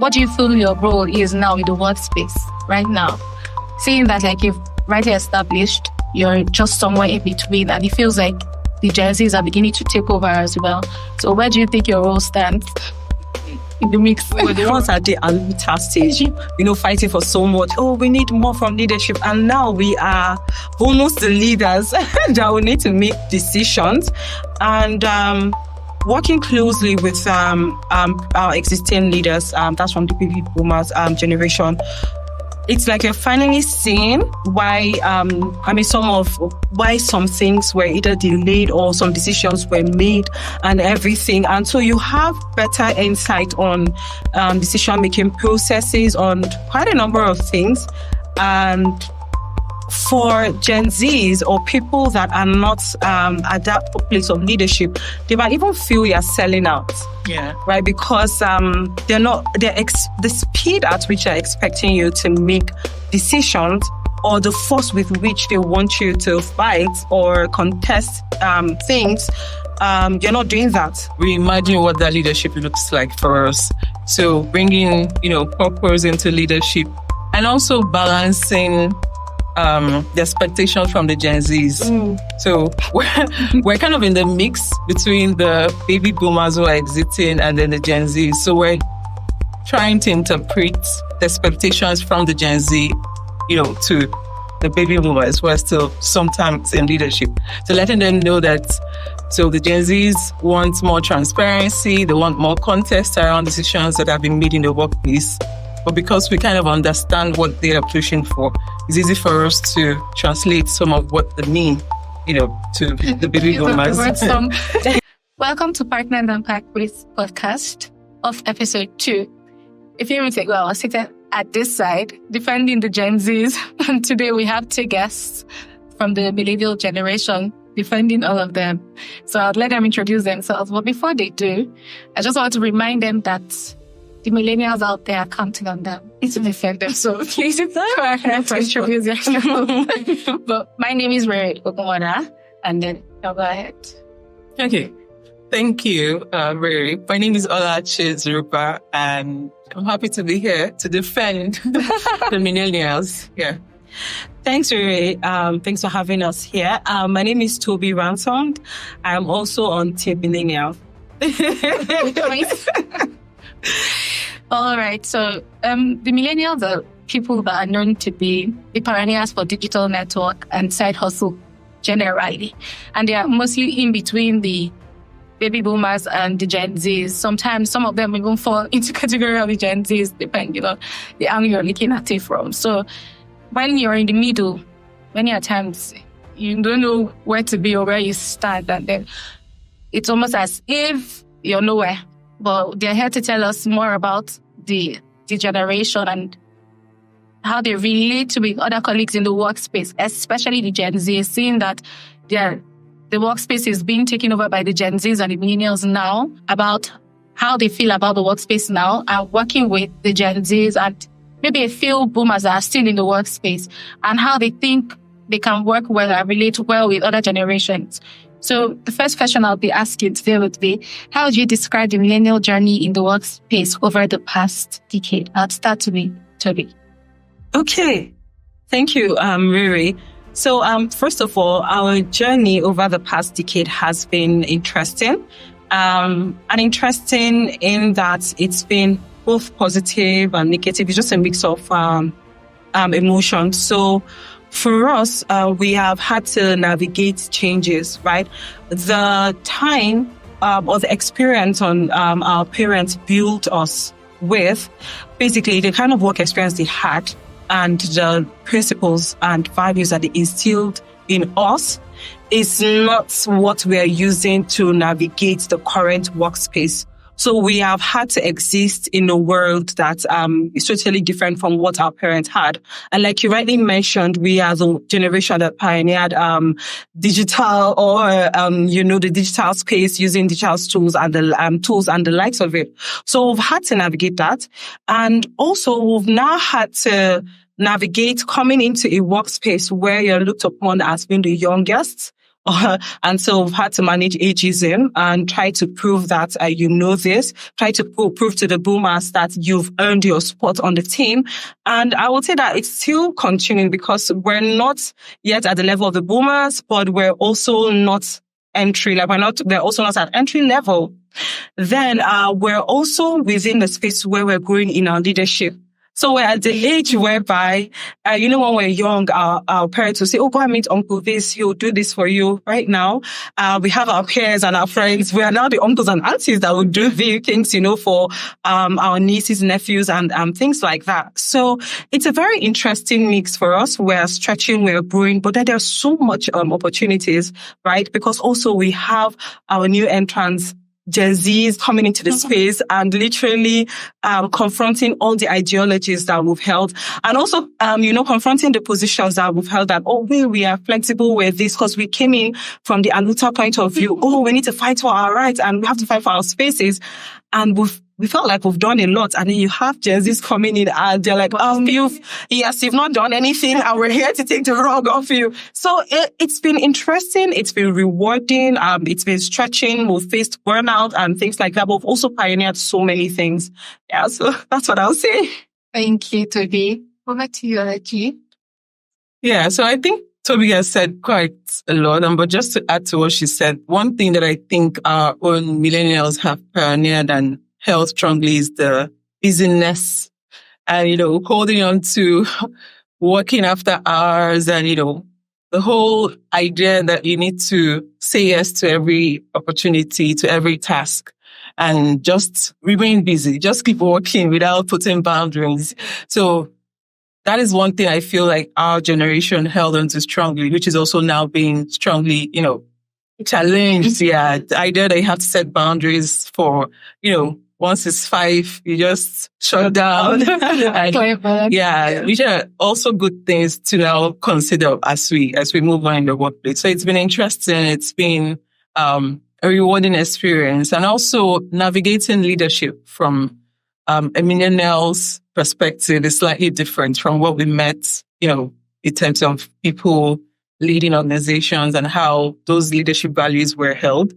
what do you feel your role is now in the workspace right now? Seeing that like you've rightly established, you're just somewhere in between, and it feels like the Gen Zs are beginning to take over as well. So where do you think your role stands in the mix? Well, the ones at the alpha stage, fighting for so much. Oh, we need more from leadership. And now we are almost the leaders that we need to make decisions. And working closely with our existing leaders, that's from the baby boomers generation. It's like you're finally seeing why some things were either delayed or some decisions were made and everything. And so you have better insight on decision-making processes on quite a number of things. And for Gen Zs or people that are not at that place of leadership, they might even feel you're selling out. Yeah. Right, because the speed at which they're expecting you to make decisions, or the force with which they want you to fight or contest things, you're not doing that. We imagine what that leadership looks like for us. So bringing, purpose into leadership, and also balancing the expectations from the Gen Zs. So we're kind of in the mix between the baby boomers who are exiting and then the Gen Zs. So we're trying to interpret the expectations from the Gen Z, to the baby boomers who are still sometimes in leadership. So letting them know that, so the Gen Zs want more transparency, they want more context around decisions that have been made in the workplace. But because we kind of understand what they are pushing for, it's easy for us to translate some of what they mean, to the baby boomers. Welcome to Partner and Unpack with podcast of episode 2. If you think, well, I was sitting at this side defending the Gen Zs, and today we have 2 guests from the millennial generation defending all of them. So I'll let them introduce themselves. But before they do, I just want to remind them that the millennials out there are counting on them to defend them. So please go ahead to introduce yourself. But my name is Ray Ogunwada, and then I'll go ahead. Okay. Thank you, Ray. My name is Olachi Zurupa, and I'm happy to be here to defend the millennials. Yeah. Thanks, Ray. Thanks for having us here. My name is Toby Ransom. I'm also on Team Millennial. All right. So the millennials are people that are known to be the pioneers for digital network and side hustle generally. And they are mostly in between the baby boomers and the Gen Zs. Sometimes some of them even fall into category of the Gen Zs, depending on the angle you're looking at it from. So when you're in the middle, many times you don't know where to be or where you stand. And then it's almost as if you're nowhere. But they're here to tell us more about the generation and how they relate with other colleagues in the workspace, especially the Gen Z, seeing that the workspace is being taken over by the Gen Zs and the millennials now, about how they feel about the workspace now, and working with the Gen Zs and maybe a few boomers that are still in the workspace, and how they think they can work well and relate well with other generations. So the first question I'll be asking today would be, how would you describe the millennial journey in the workspace over the past decade? I'll start with Toby. Okay. Thank you, Riri. So first of all, our journey over the past decade has been interesting. And interesting in that it's been both positive and negative. It's just a mix of emotions. So for us, we have had to navigate changes, right? The time or the experience on our parents built us with, basically the kind of work experience they had and the principles and values that they instilled in us is not what we are using to navigate the current workspace. So we have had to exist in a world that is totally different from what our parents had. And like you rightly mentioned, we are the generation that pioneered digital or the digital space, using digital tools and the likes of it. So we've had to navigate that. And also we've now had to navigate coming into a workspace where you're looked upon as being the youngest, And so we've had to manage ageism and try to prove that you know this, try to prove to the boomers that you've earned your spot on the team. And I would say that it's still continuing because we're not yet at the level of the boomers, but we're also not they're also not at entry level. Then we're also within the space where we're growing in our leadership. So we're at the age whereby, when we're young, our parents will say, oh, go and meet Uncle this, he'll do this for you. Right now, we have our peers and our friends. We are now the uncles and aunties that will do the things, for our nieces, nephews, and things like that. So it's a very interesting mix for us. We're stretching, we're growing, but then there's so much opportunities, right? Because also we have our new entrants, Gen Zs coming into the space and literally confronting all the ideologies that we've held, and also confronting the positions that we've held that we are flexible with this because we came in from the Aluta point of view. We need to fight for our rights and we have to fight for our spaces, and we felt like we've done a lot, and then you have Gen Zs coming in and they're like, you've not done anything and we're here to take the rug off you. So it's been interesting. It's been rewarding. It's been stretching. We've faced burnout and things like that, but we've also pioneered so many things. Yeah, so that's what I'll say. Thank you, Toby. Over to you, Alaji. Yeah, so I think Toby has said quite a lot, but just to add to what she said, one thing that I think our own millennials have pioneered and held strongly is the busyness and, holding on to working after hours and, the whole idea that you need to say yes to every opportunity, to every task, and just remain busy, just keep working without putting boundaries. So that is one thing I feel like our generation held onto strongly, which is also now being strongly, challenged. Yeah. The idea that you have to set boundaries for, once it's 5, you just shut down. And, which are also good things to now consider as we move on in the workplace. So it's been interesting. It's been a rewarding experience, and also navigating leadership from a millennials perspective is slightly different from what we met, in terms of people leading organizations and how those leadership values were held.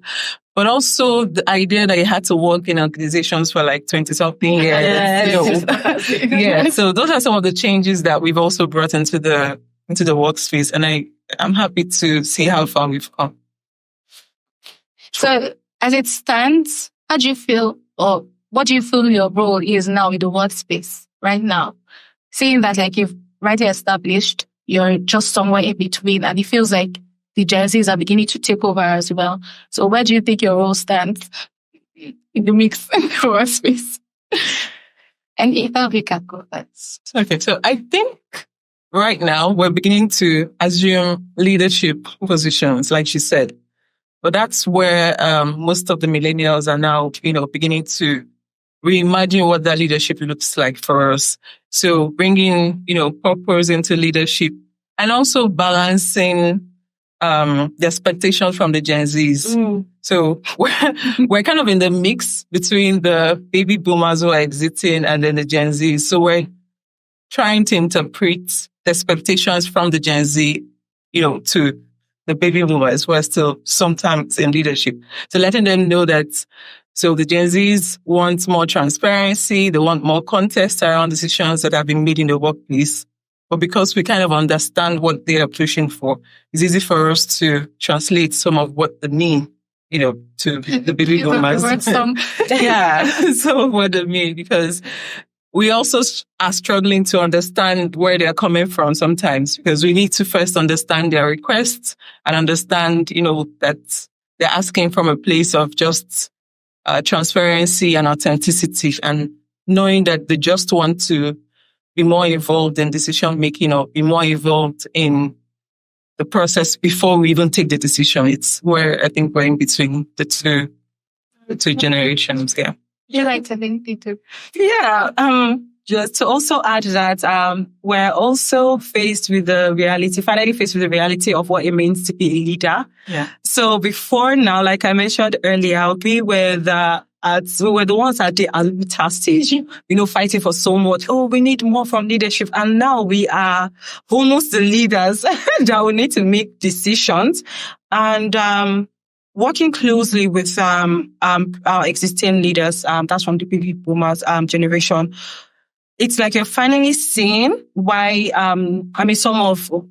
But also the idea that you had to work in organizations for like 20-something years. Yes. Yeah. So those are some of the changes that we've also brought into the workspace. And I'm happy to see how far we've come. So as it stands, how do you feel, or what do you feel your role is now in the workspace right now? Seeing that like you've rightly established, you're just somewhere in between, and it feels like the Gen Zs are beginning to take over as well. So where do you think your role stands in the mix in the workspace? And if we can go first. Okay, so I think right now we're beginning to assume leadership positions, like she said. But that's where most of the millennials are now, beginning to reimagine what that leadership looks like for us. So bringing, purpose into leadership, and also balancing the expectations from the Gen Zs. So we're kind of in the mix between the baby boomers who are exiting and then the Gen Zs. So we're trying to interpret the expectations from the Gen Z, to the baby boomers who are still sometimes in leadership. So letting them know that, so the Gen Zs want more transparency, they want more context around decisions that have been made in the workplace. But because we kind of understand what they are pushing for, it's easy for us to translate some of what they mean, to the baby boomers. Yeah, some of what they mean, because we also are struggling to understand where they're coming from sometimes, because we need to first understand their requests and understand, that they're asking from a place of just transparency and authenticity, and knowing that they just want to be more involved in decision making, or be more involved in the process before we even take the decision. It's where I think we're in between the two generations. Yeah. You like to think too? Yeah. Just to also add that we're also finally faced with the reality of what it means to be a leader. Yeah. So before now, like I mentioned earlier, we were the we were the ones at the alpha stage, fighting for so much. Oh, we need more from leadership. And now we are almost the leaders that will need to make decisions. And, working closely with, our existing leaders, that's from the baby boomers, generation. It's like you're finally seeing why,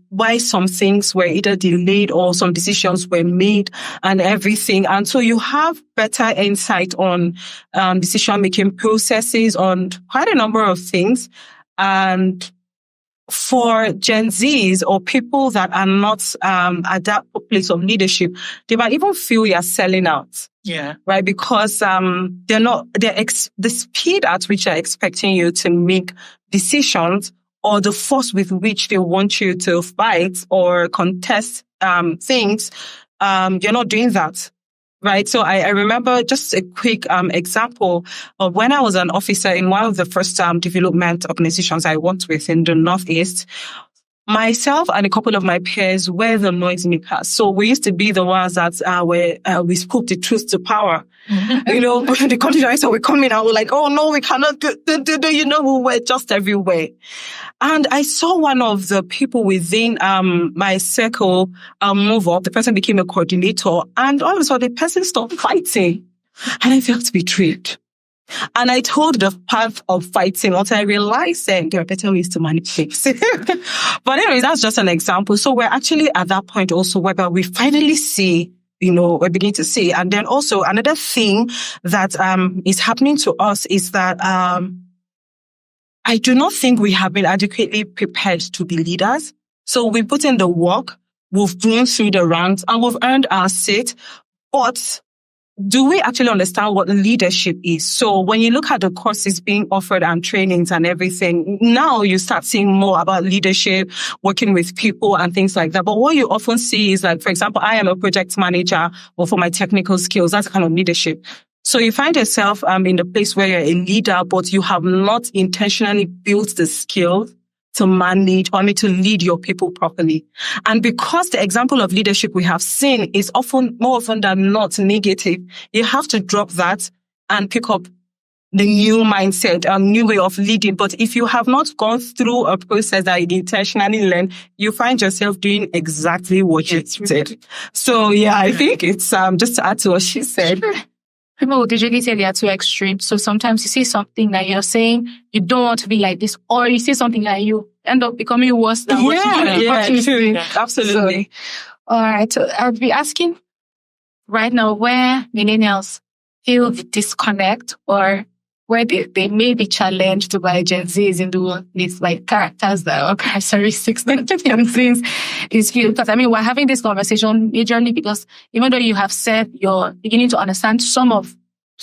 why some things were either delayed or some decisions were made and everything. And so you have better insight on, decision-making processes on quite a number of things. And for Gen Zs or people that are not, at that place of leadership, they might even feel you're selling out. Yeah. Right. Because, the speed at which they're expecting you to make decisions or the force with which they want you to fight or contest, things, you're not doing that. Right. So I remember just a quick, example of when I was an officer in one of the first, development organizations I worked with in the Northeast. Myself and a couple of my peers were the noisemakers. So we used to be the ones that we spoke the truth to power. Mm-hmm. The country director would come in and we're like, oh no, we cannot do, we were just everywhere. And I saw one of the people within my circle move up. The person became a coordinator, and all of a sudden the person stopped fighting, and I felt betrayed. And I told the path of fighting until I realized that there are better ways to manipulate. But anyway, that's just an example. So we're actually at that point also where we finally see, we're beginning to see. And then also another thing that is happening to us is that I do not think we have been adequately prepared to be leaders. So we put in the work, we've grown through the ranks, and we've earned our seat. But do we actually understand what leadership is? So when you look at the courses being offered and trainings and everything, now you start seeing more about leadership, working with people and things like that. But what you often see is like, for example, I am a project manager, or for my technical skills, that's kind of leadership. So you find yourself in the place where you're a leader, but you have not intentionally built the skills to manage or to lead your people properly. And because the example of leadership we have seen is more often than not negative, you have to drop that and pick up the new mindset, a new way of leading. But if you have not gone through a process that you intentionally learn, you find yourself doing exactly what you did. So yeah, I think it's just to add to what she said. People would usually say they are too extreme. So sometimes you see something that you're saying, you don't want to be like this, or you see something that you end up becoming worse than what you do. Yeah, absolutely. So, all right. So I'll be asking right now where millennials feel the disconnect, or where they may be challenged by Gen Zs in the workplace, like characters that are characteristics that Gen Zs is feel. Because we're having this conversation majorly because even though you have said you're beginning to understand some of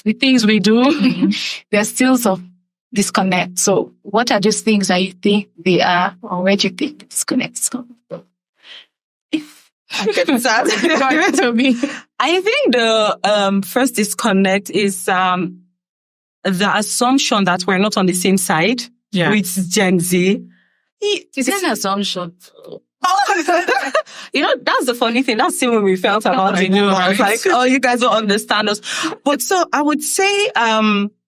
the things we do, there's still some disconnect. So what are those things that you think they are, or where do you think the disconnect is coming from? I think the first disconnect is the assumption that we're not on the same side with Gen Z. It's an assumption. That's the funny thing. That's the way we felt about it. I was like, oh, you guys don't understand us. But so I would say,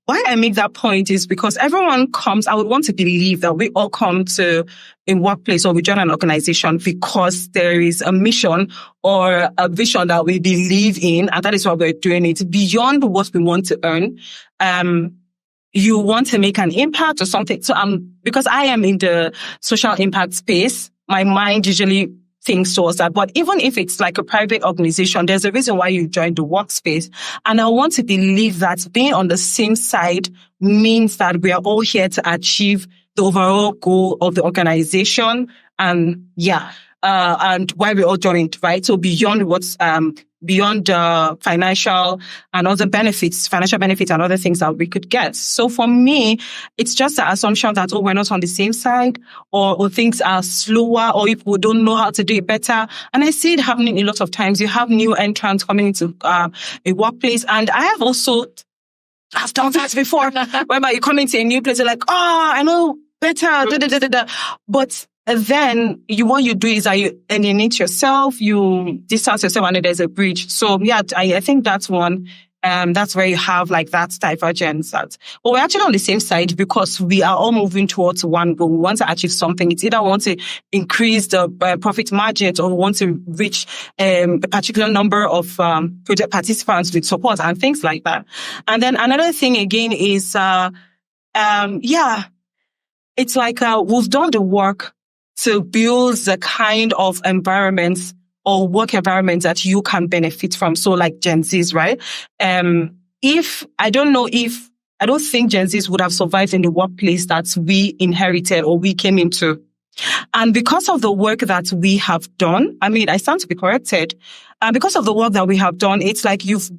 why I make that point is because everyone comes, I would want to believe that we all come to a workplace or we join an organization because there is a mission or a vision that we believe in, and that is why we're doing it. Beyond what we want to earn, you want to make an impact or something. So because I am in the social impact space, my mind usually thinks towards that. But even if it's like a private organization, there's a reason why you joined the workspace. And I want to believe that being on the same side means that we are all here to achieve the overall goal of the organization. And and why we all joined, right? So beyond what's, beyond financial and other benefits, financial benefits and other things that we could get. So for me, it's just the assumption that, we're not on the same side, or things are slower, or people don't know how to do it better. And I see it happening a lot of times. You have new entrants coming into a workplace. And I have also, I've done that before, whereby you come into a new place, you're like, I know better, But then what you do is that you alienate yourself, you distance yourself, and there's a bridge. So yeah, I think that's one. That's where you have like that divergence. But we're actually on the same side because we are all moving towards one goal. We want to achieve something. It's either we want to increase the profit margin or we want to reach a particular number of project participants with support and things like that. And then another thing again is, it's like we've done the work to build the kind of environments or work environment that you can benefit from. So like Gen Zs, right? I don't think Gen Zs would have survived in the workplace that we inherited or we came into. And because of the work that we have done, I stand to be corrected. And because of the work that we have done, it's like we've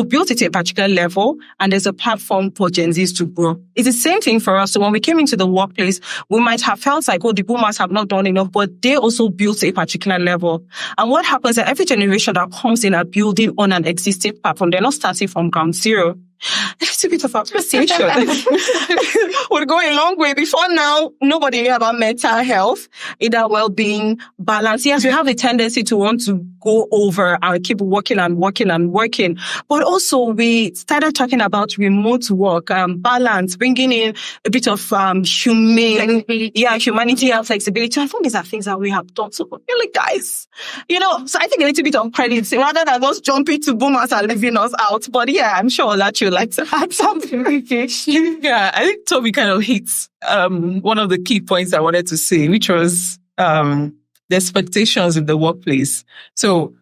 built it to a particular level and there's a platform for Gen Zs to grow. It's the same thing for us. So when we came into the workplace, we might have felt like, the boomers have not done enough, but they also built to a particular level. And what happens is every generation that comes in are building on an existing platform. They're not starting from ground zero. A little bit of appreciation would go a long way. Before now, nobody knew about mental health, either well-being, balance. Yes, we have a tendency to want to go over and keep working and working and working. But also we started talking about remote work, balance, bringing in a bit of humanity and flexibility. I think these are things that we have done. So really, guys, so I think a little bit of credit rather than us jumping to boomers and leaving us out. But yeah, I'm sure that you like to add something. Yeah, I think Toby kind of hits one of the key points I wanted to say, which was the expectations in the workplace. So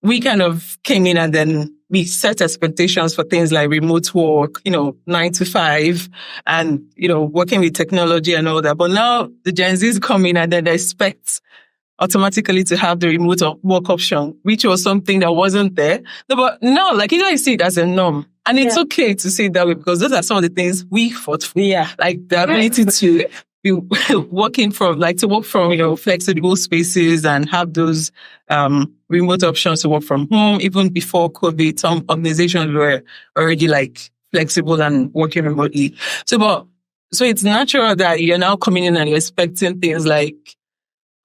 we kind of came in and then we set expectations for things like remote work, 9 to 5 and, working with technology and all that. But now the Gen Zs come in and then they expect automatically to have the remote work option, which was something that wasn't there. No, but no, I see it as a norm. And it's okay to see it that way because those are some of the things we fought for. Yeah. Like the ability to be working from, to work from, flexible spaces and have those, remote options to work from home. Even before COVID, some organizations were already flexible and working remotely. So it's natural that you're now coming in and you're expecting things like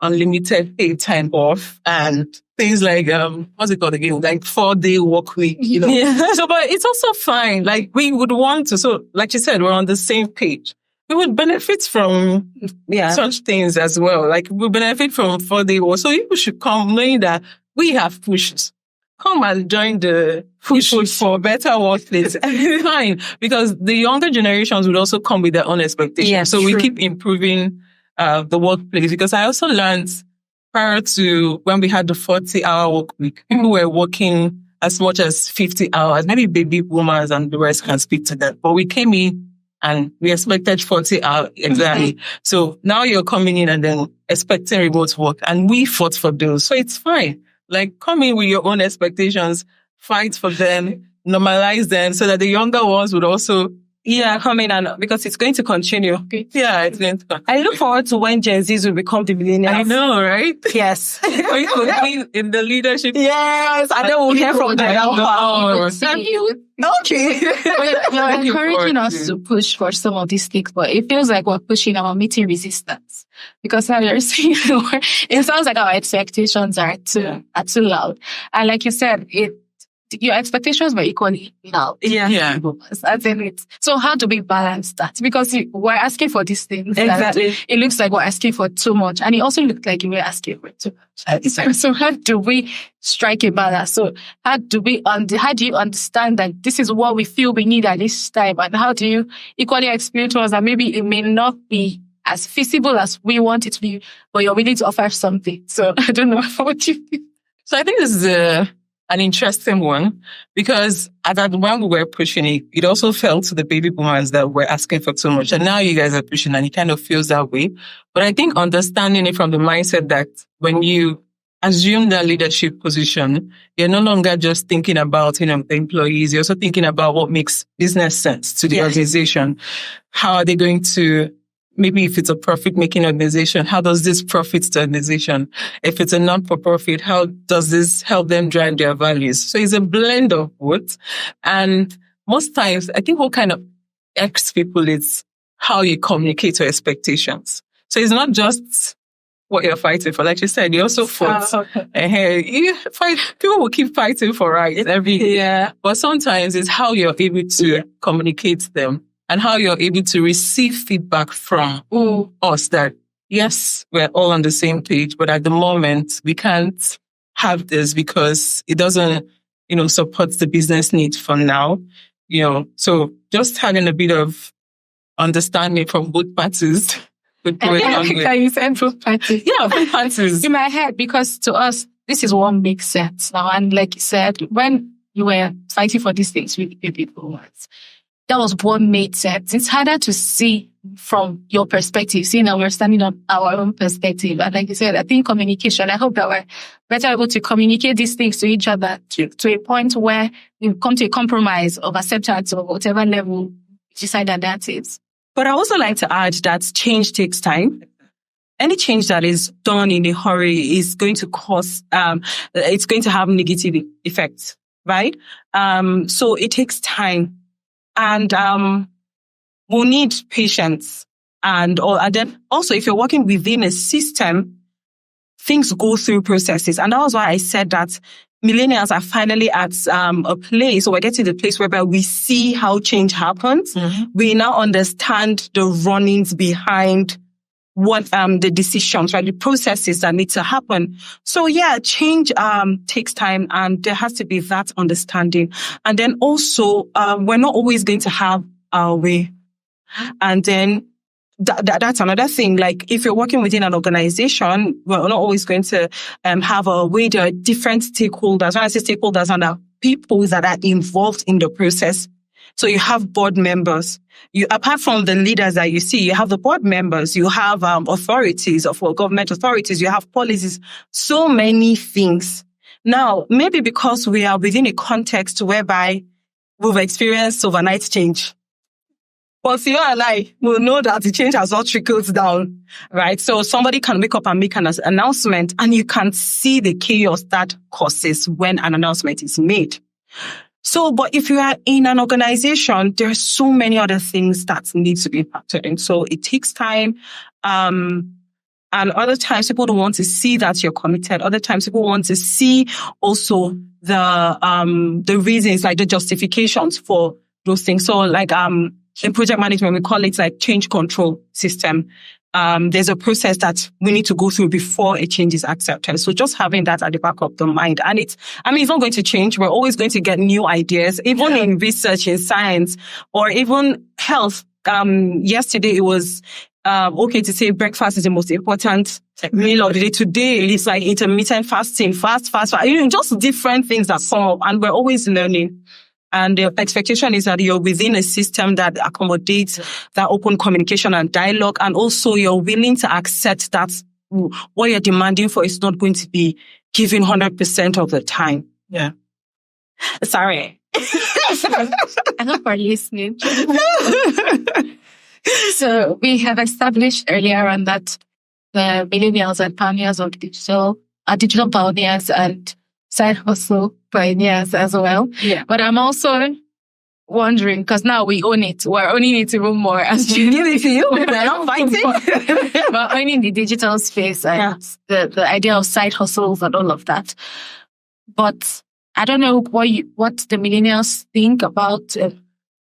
unlimited paid time off and things like, what's it called again? 4-day work week, Yeah. So, but it's also fine. We would want to, so like you said, we're on the same page. We would benefit from such things as well. We benefit from 4-day work. So people should come knowing that we have pushed. Come and join the push for better workplace. Fine. Because the younger generations would also come with their own expectations. Yes, so true. we keep improving the workplace because I also learned prior to when we had the 40-hour work week, people were working as much as 50 hours, maybe baby boomers and the rest can speak to that. But we came in and we expected 40 hours exactly. So now you're coming in and then expecting remote work and we fought for those. So it's fine. Come in with your own expectations, fight for them, normalize them so that the younger ones would also come in and because it's going to continue. Yeah, it's going to continue. I look forward to when Gen Zs will become the millennials. I know, right? Yes. We could be in the leadership. Yes, and then we'll hear from them. Okay. You're encouraging us to push for some of these things, but it feels like we're pushing our meeting resistance because how you're saying it sounds like our expectations are too loud. And like you said, your expectations were equally loud. Yeah. So how do we balance that? Because we're asking for these things. Exactly. It looks like we're asking for too much. And it also looked like you were asking for too much. So how do we strike a balance? So how do you understand that this is what we feel we need at this time? And how do you equally explain to us that maybe it may not be as feasible as we want it to be, but you're willing to offer something? So I don't know what you think. So I think this is an interesting one because at that when we were pushing it, it also felt to the baby boomers that we're asking for too much. And now you guys are pushing and it kind of feels that way. But I think understanding it from the mindset that when you assume that leadership position, you're no longer just thinking about, the employees. You're also thinking about what makes business sense to the organization. How are they going to maybe if it's a profit-making organization, how does this profit the organization? If it's a non-for-profit, how does this help them drive their values? So it's a blend of both. And most times, I think what kind of X people is how you communicate your expectations. So it's not just what you're fighting for. Like you said, you also fought. You fight. People will keep fighting for rights but sometimes it's how you're able to communicate them and how you're able to receive feedback from us that, yes, we're all on the same page, but at the moment we can't have this because it doesn't, support the business needs for now. So just having a bit of understanding from both parties. You said both parties. Yeah, both parties. In my head, because to us, this is what makes sense now. And like you said, when you were fighting for these things with people, that was what made sense. It's harder to see from your perspective, seeing that we're standing on our own perspective. And like you said, I think communication, I hope that we're better able to communicate these things to each other to a point where we come to a compromise of acceptance or whatever level we decide that is. But I also like to add that change takes time. Any change that is done in a hurry is going to cause, it's going to have negative effects, right? So it takes time, and we'll need patience. And then also, if you're working within a system, things go through processes. And that was why I said that millennials are finally at a place, or we're getting to the place whereby we see how change happens. Mm-hmm. We now understand the runnings behind what the decisions, right, the processes that need to happen. So yeah, change takes time, and there has to be that understanding. And then also, we're not always going to have our way. And then that's another thing. Like, if you're working within an organization, we're not always going to have a way. There are different stakeholders. When I say stakeholders, and are people that are involved in the process. So you have board members. Apart from the leaders that you see, you have the board members. You have authorities, government authorities. You have policies. So many things. Now, maybe because we are within a context whereby we've experienced overnight change. But you and I will know that the change has not trickled down, right? So somebody can wake up and make an announcement, and you can see the chaos that causes when an announcement is made. So, but if you are in an organization, there are so many other things that need to be factored in. So it takes time. And other times people don't want to see that you're committed. Other times people want to see also the reasons, like the justifications for those things. So like, in project management, we call it like change control system. There's a process that we need to go through before a change is accepted. So just having that at the back of the mind. And it's not going to change. We're always going to get new ideas, even in research, in science, or even health. Yesterday it was, okay to say breakfast is the most important meal of the day. Today it's like intermittent fasting, fast. Just different things that come up, and we're always learning. And the expectation is that you're within a system that accommodates that open communication and dialogue. And also you're willing to accept that what you're demanding for is not going to be given 100% of the time. Yeah. Sorry. I hope we're listening. So we have established earlier on that the millennials and pioneers of digital are digital pioneers and side hustle pioneers as well. Yeah. But I'm also wondering, because now we own it. We're owning it even more. As you give it to you. We're not fighting. We're owning the digital space and the idea of side hustles and all of that. But I don't know what the millennials think about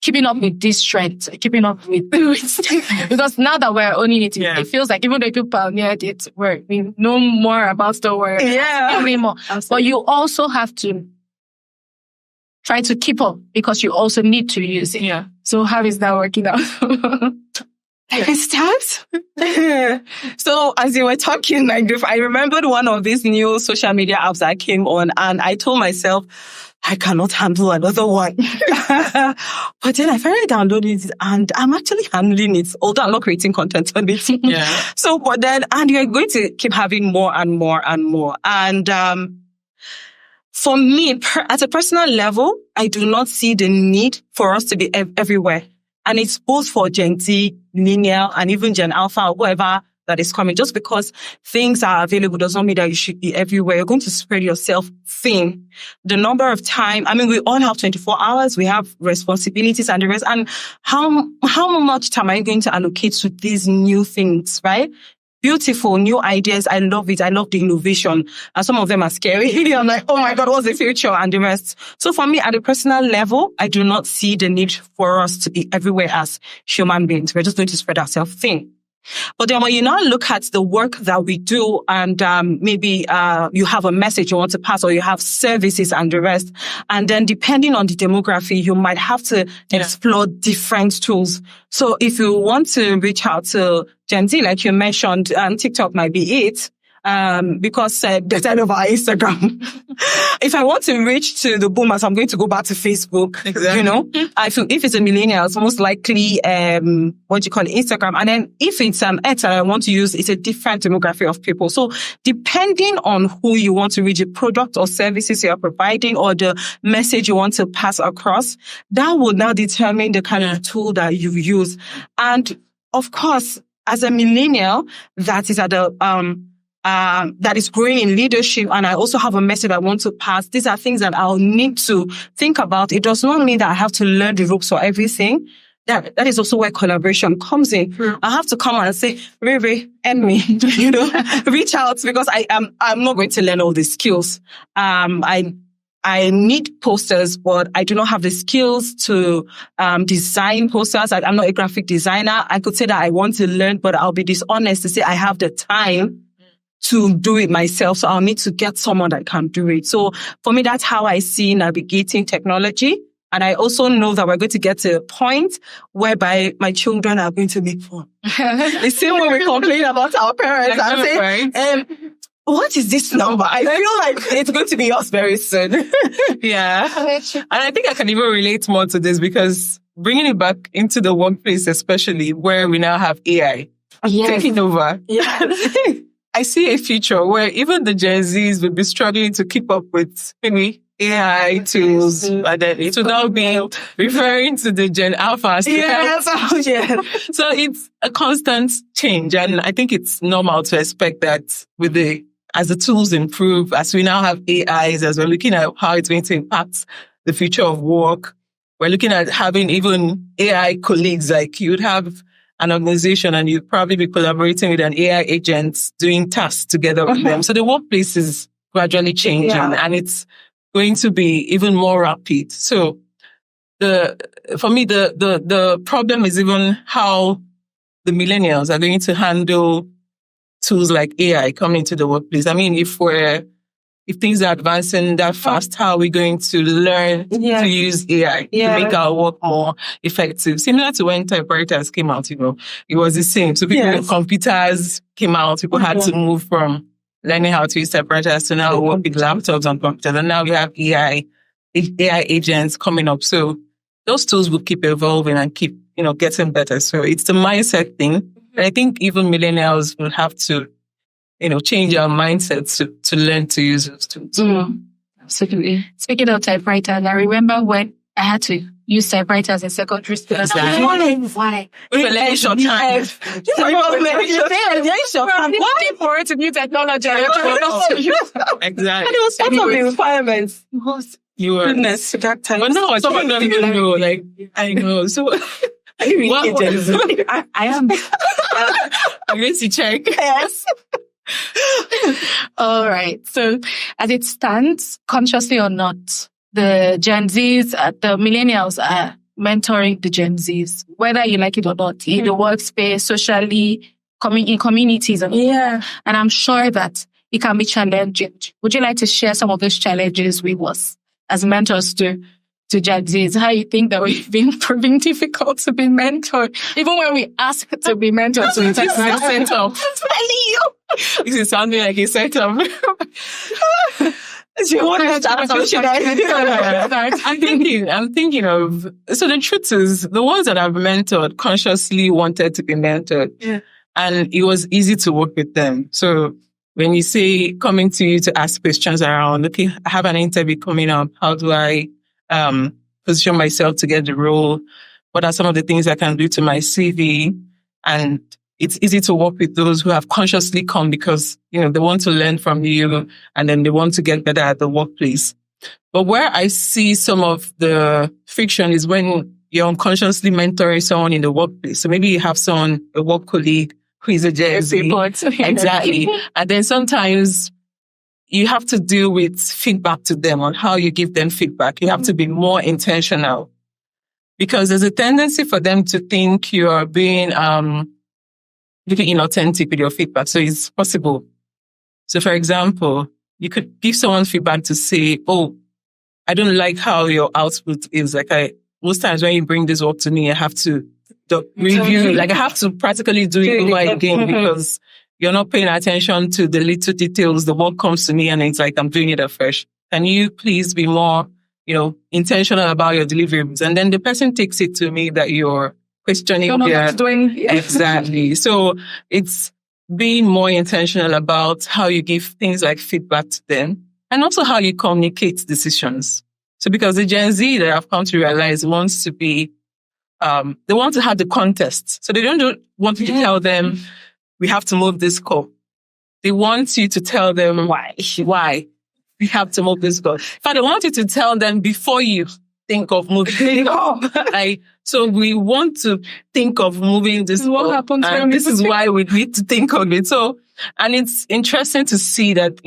keeping up with this trend, keeping up with because now that we're owning it, it feels like even though people pioneered it, we know more about the world. Yeah. More. But you also have to try to keep up because you also need to use it. Yeah. So how is that working out? I can start. So as you were talking, I remembered one of these new social media apps that came on, and I told myself, I cannot handle another one. But then I finally downloaded it, and I'm actually handling it, although I'm not creating content on it. Yeah. So, but then, and you're going to keep having more and more and more. And, for me, at a personal level, I do not see the need for us to be everywhere. And it's both for Gen Z, Millennial, and even Gen Alpha, or whoever that is coming. Just because things are available does not mean that you should be everywhere. You're going to spread yourself thin. The number of time, we all have 24 hours. We have responsibilities and the rest. And how much time are you going to allocate to these new things, right? beautiful, new ideas. I love it. I love the innovation. And some of them are scary. I'm like, oh my God, what's the future? And the rest. So for me, at a personal level, I do not see the need for us to be everywhere as human beings. We're just going to spread ourselves thin. But then when you now look at the work that we do and maybe you have a message you want to pass or you have services and the rest, and then depending on the demography, you might have to explore different tools. So if you want to reach out to Gen Z, like you mentioned, TikTok might be it. Because the time of our Instagram. If I want to reach to the boomers, I'm going to go back to Facebook. Exactly. You know, if it's a millennial, it's most likely, Instagram. And then if it's X that I want to use, it's a different demography of people. So depending on who you want to reach, the product or services you're providing or the message you want to pass across, that will now determine the kind of tool that you use. And of course, as a millennial that is at the, that is growing in leadership, and I also have a message I want to pass. These are things that I'll need to think about. It does not mean that I have to learn the ropes for everything. That is also where collaboration comes in. I have to come and say, Riri, end me, reach out, because I'm not going to learn all these skills. I need posters, but I do not have the skills to design posters. I'm not a graphic designer. I could say that I want to learn, but I'll be dishonest to say I have the time to do it myself. So I'll need to get someone that can do it. So for me, that's how I see navigating technology. And I also know that we're going to get to a point whereby my children are going to make fun. The same way we complain about our parents and say, what is this number? I feel like it's going to be us very soon. Yeah. And I think I can even relate more to this because bringing it back into the workplace, especially where we now have AI taking over. Yes. I see a future where even the Gen Zs will be struggling to keep up with maybe AI tools, and then it will now be referring to the Gen Alphas. Yes. So it's a constant change, and I think it's normal to expect that as the tools improve, as we now have AIs, as we're looking at how it's going to impact the future of work, we're looking at having even AI colleagues. Like you'd have an organization and you'd probably be collaborating with an AI agent doing tasks together with them. So the workplace is gradually changing and it's going to be even more rapid. So for me, the problem is even how the millennials are going to handle tools like AI coming into the workplace. I mean, if things are advancing that fast, how are we going to learn to use AI to make our work more effective? Similar to when typewriters came out, it was the same. So people with computers came out, people had to move from learning how to use typewriters to now work with laptops and computers. And now we have AI agents coming up. So those tools will keep evolving and keep, getting better. So it's the mindset thing. And I think even millennials will have to change our mindsets to learn to use those tools. Absolutely. Speaking of typewriters, I remember when I had to use typewriters in secondary school. Exactly. Why? Let short time. For it to new technology. Exactly. And it was part of the requirements. You were. Goodness, that time. But no, someone don't even know. Like, I know. So, I am. I'm going to check. Yes. All right. So as it stands, consciously or not, the Gen Zs, the millennials are mentoring the Gen Zs, whether you like it or not, in the workspace, socially, in communities. And I'm sure that it can be challenging. Would you like to share some of those challenges with us as mentors to Gen Zs? How you think that we've been proving difficult to be mentored, even when we ask to be mentored? So it's a setup. This is sounding like a setup. I'm thinking of, so the truth is, the ones that I've mentored consciously wanted to be mentored. Yeah. And it was easy to work with them. So when you say coming to you to ask questions around, okay, I have an interview coming up. How do I position myself to get the role? What are some of the things I can do to my CV? And it's easy to work with those who have consciously come because, they want to learn from you and then they want to get better at the workplace. But where I see some of the friction is when you're unconsciously mentoring someone in the workplace. So maybe you have a work colleague who is a Gen Z. Exactly. And then sometimes you have to deal with feedback to them on how you give them feedback. You have to be more intentional because there's a tendency for them to think you are being really inauthentic with your feedback. So it's possible. So for example, you could give someone feedback to say, oh, I don't like how your output is. Like most times when you bring this work to me, I have to review, like I have to practically do it over again because you're not paying attention to the little details. The work comes to me and it's like, I'm doing it afresh. Can you please be more, intentional about your deliverables? And then the person takes it to me that you're questioning. You're not doing. Exactly. So it's being more intentional about how you give things like feedback to them and also how you communicate decisions. So because the Gen Z that I've come to realize wants to be, they want to have the context. So they don't want you to tell them, we have to move this call. They want you to tell them why we have to move this call. In fact, they want you to tell them before you think of moving it. So we want to think of moving this call. What happens when this is why we need to think of it. So, and it's interesting to see that,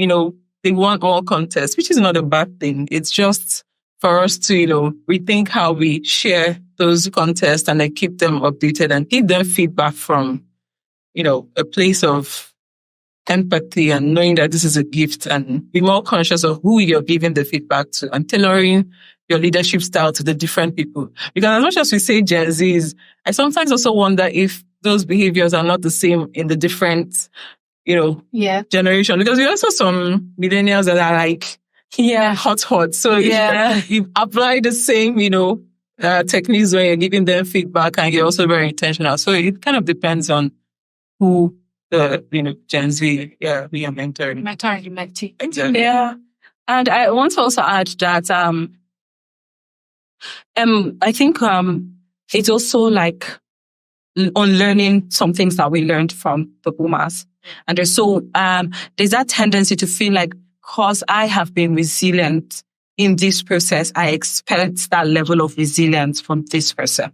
they want more context, which is not a bad thing. It's just for us to, rethink how we share those contests and then keep them updated and give them feedback from, a place of empathy and knowing that this is a gift and be more conscious of who you're giving the feedback to and tailoring your leadership style to the different people. Because as much as we say Gen Zs, I sometimes also wonder if those behaviors are not the same in the different, generation. Because we also some millennials that are like, hot. So you apply the same, techniques when you're giving them feedback and you're also very intentional. So it kind of depends on who the, Gen Z, we are mentoring. Mentee. Exactly. Yeah. And I want to also add that, I think, it's also like unlearning some things that we learned from the boomers. And there's that tendency to feel like, because I have been resilient in this process, I expect that level of resilience from this person.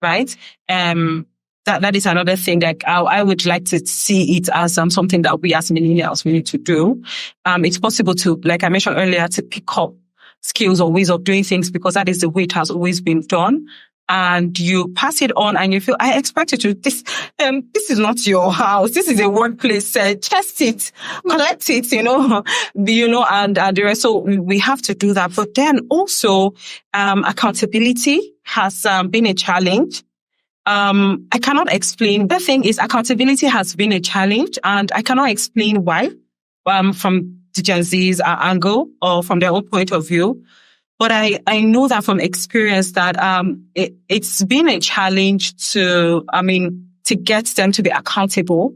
Right? That is another thing that I would like to see it as something that we as millennials we need to do. It's possible to, like I mentioned earlier, to pick up skills or ways of doing things because that is the way it has always been done. And you pass it on and you feel, I expect you to, this is not your house. This is a workplace. Test it, collect it, and the rest. So we have to do that. But then also, accountability has been a challenge. I cannot explain. The thing is, accountability has been a challenge and I cannot explain why, from the Gen Z's angle or from their own point of view. But I know that from experience that, it's been a challenge to get them to be accountable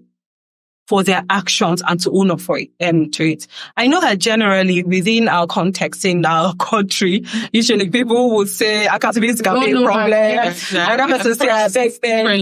for their actions and to own up for it, to it. I know that generally within our context in our country, usually people would say accountability can be a problem. Another person say,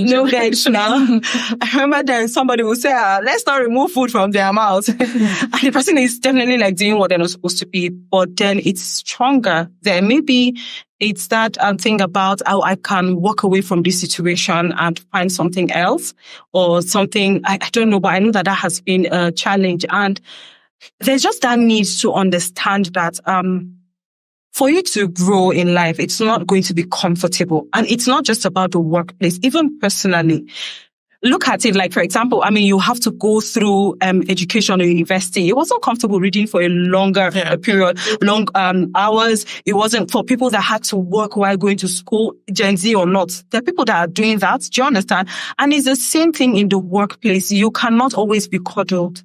no thanks now. I remember then somebody would say, let's not remove food from their mouth. And the person is definitely like doing what they're not supposed to be, but then it's stronger. Then maybe it's that thing about how I can walk away from this situation and find something else or something. I don't know, but I know that has been a challenge. And there's just that need to understand that for you to grow in life, it's not going to be comfortable. And it's not just about the workplace, even personally. Look at it like, for example, you have to go through education or university. It wasn't comfortable reading for a longer period, long hours. It wasn't for people that had to work while going to school, Gen Z or not. There are people that are doing that. Do you understand? And it's the same thing in the workplace. You cannot always be coddled.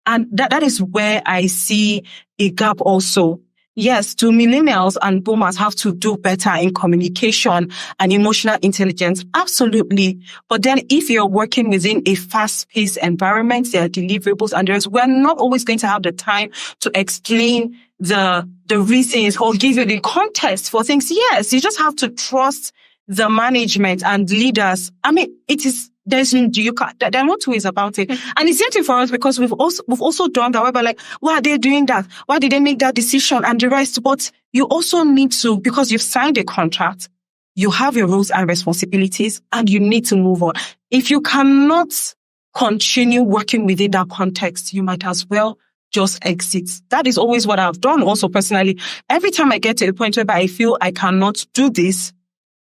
And that is where I see a gap also. Yes, do millennials and boomers have to do better in communication and emotional intelligence? Absolutely. But then if you're working within a fast-paced environment, there are deliverables and we're not always going to have the time to explain the reasons or give you the context for things. Yes, you just have to trust the management and leaders. There are no two ways about it. And it's easy for us because we've also done that. We're like, why are they doing that? Why did they make that decision and the rest? But you also need to, because you've signed a contract, you have your roles and responsibilities and you need to move on. If you cannot continue working within that context, you might as well just exit. That is always what I've done also personally. Every time I get to a point where I feel I cannot do this,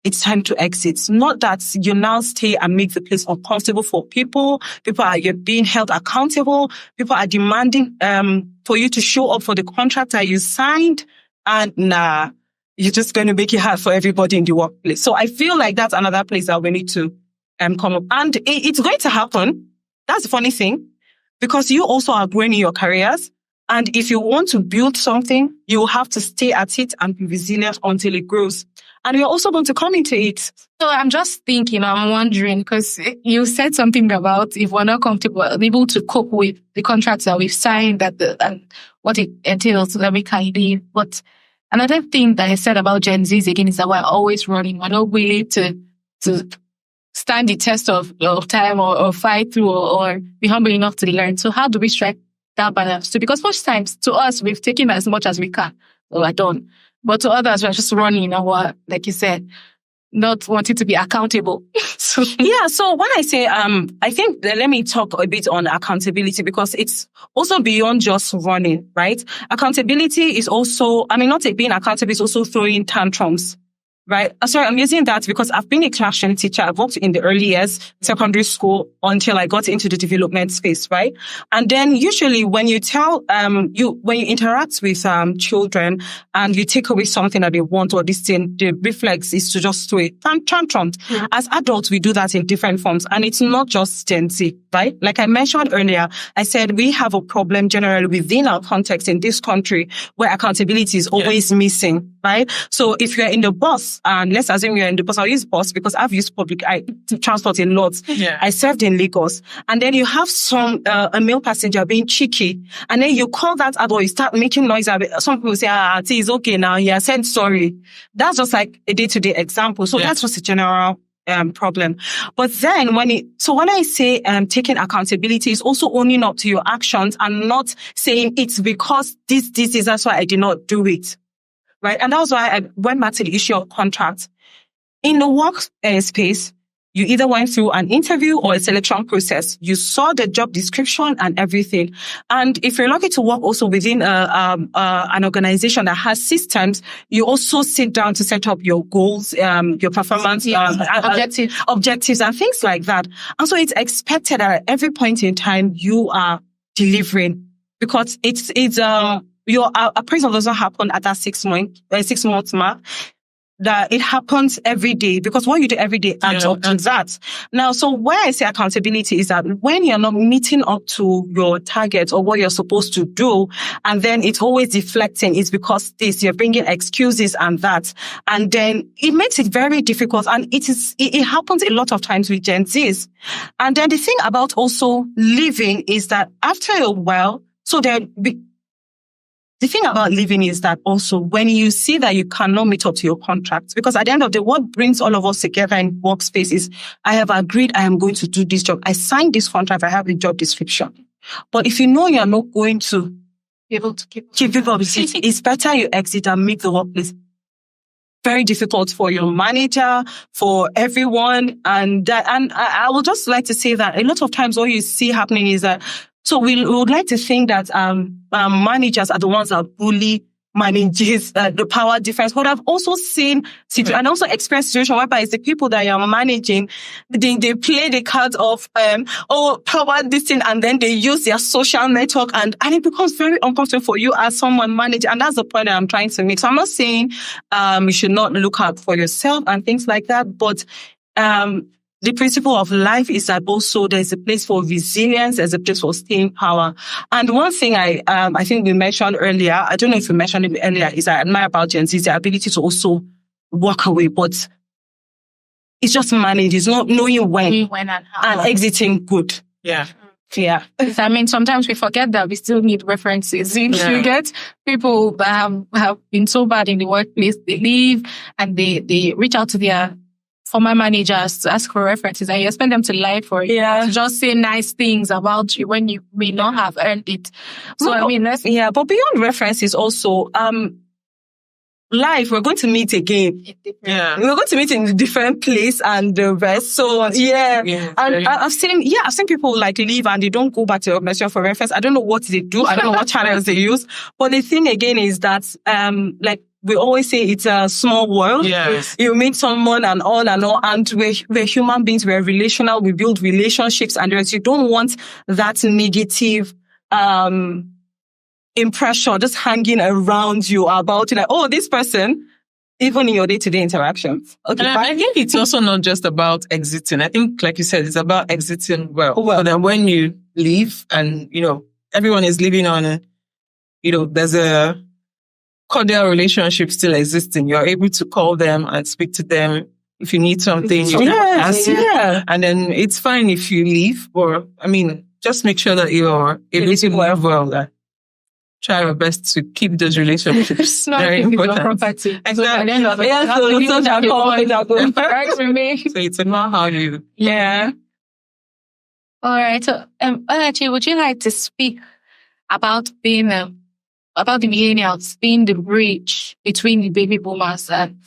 it's time to exit. Not that you now stay and make the place uncomfortable for people. You're being held accountable. People are demanding for you to show up for the contract that you signed. And you're just going to make it hard for everybody in the workplace. So I feel like that's another place that we need to come up. And it's going to happen. That's the funny thing, because you also are growing in your careers. And if you want to build something, you will have to stay at it and be resilient until it grows. And you're also going to come into it. So I'm just thinking, I'm wondering, because you said something about if we're not comfortable, able to cope with the contracts that we've signed, and what it entails, so that we can leave. But another thing that I said about Gen Zs again is that we're always running. We're not willing to stand the test of time or fight through or be humble enough to learn. So how do we strike that balance too? Because most times to us, we've taken as much as we can. Well, I don't. But to others, we're just running, like you said, not wanting to be accountable. So when I say, I think let me talk a bit on accountability, because it's also beyond just running, right? Accountability is also, not being accountable, is also throwing tantrums. Right. Sorry, I'm using that because I've been a classroom teacher. I've worked in the early years, secondary school, until I got into the development space, right? And then usually when you when you interact with children and you take away something that they want or this thing, the reflex is to just throw it tantrum. Mm-hmm. As adults, we do that in different forms, and it's not just Gen Z, right? Like I mentioned earlier, I said we have a problem generally within our context in this country where accountability is always missing, right? So if you're in the bus, and let's assume you're in the bus, I'll use bus because I've used public transport a lot. Yeah. I served in Lagos. And then you have a male passenger being cheeky. And then you call that out or you start making noise. Some people say, it's okay now. He has said sorry. That's just like a day-to-day example. So that's just a general problem. But then when I say taking accountability is also owning up to your actions and not saying it's because that's why I did not do it. Right. And that was why I went back to the issue of contracts. In the work space, you either went through an interview or a selection process. You saw the job description and everything. And if you're lucky to work also within an organization that has systems, you also sit down to set up your goals, your performance, objectives and things like that. And so it's expected that at every point in time you are delivering, because it's your appraisal doesn't happen at that 6 months mark. That it happens every day, because what you do every day adds up to that. Now, so where I say accountability is that when you're not meeting up to your target or what you're supposed to do, and then it's always deflecting, it's because you're bringing excuses and that. And then it makes it very difficult. And it happens a lot of times with Gen Zs. And then the thing about also leaving is that after a while, the thing about leaving is that also when you see that you cannot meet up to your contracts, because at the end of the day, what brings all of us together in workspace is I have agreed I am going to do this job. I signed this contract. I have a job description. But if you know you're not going to be able to keep up with it, it's better you exit and make the workplace very difficult for your manager, for everyone. And I would just like to say that a lot of times what you see happening is that so we would like to think that managers are the ones that bully managers, the power difference. But I've also seen and also experienced situation whereby it's the people that you're managing, they play the cards of power this thing, and then they use their social network and it becomes very uncomfortable for you as someone managing. And that's the point that I'm trying to make. So I'm not saying you should not look out for yourself and things like that, but the principle of life is that also there's a place for resilience, there's a place for staying power. And one thing I think we mentioned earlier, I don't know if we mentioned it earlier, is I admire about Gen Z is the ability to also walk away, but it's just manage. It's not knowing when and exiting good. Yeah. Yeah. I mean, sometimes we forget that we still need references. You get people that have been so bad in the workplace, they leave and they reach out to their former managers to ask for references, and you expect them to lie for you, to just say nice things about you when you may not have earned it. So, but beyond references also, life, we're going to meet again. Yeah. We're going to meet in a different place and the rest. So and I've seen people like leave and they don't go back to the organization for reference. I don't know what they do. I don't know what channels they use. But the thing again is that, like we always say, it's a small world. Yes. You meet someone and all. And we're human beings. We're relational. We build relationships and you don't want that negative, impression just hanging around you about it, like, oh, this person, even in your day-to-day interactions. Okay, and I think it's also not just about exiting. I think, like you said, it's about exiting well. So then when you leave and, everyone is living on, there's a cordial relationship still existing. You're able to call them and speak to them. If you need something, you can ask. Yeah. And then it's fine if you leave, or, just make sure that you're able to live well. Try our best to keep those relationships. Very important. Property. Exactly. So it's about how you. Yeah. All right. So, Olachi, would you like to speak about being about the millennials being the bridge between the baby boomers and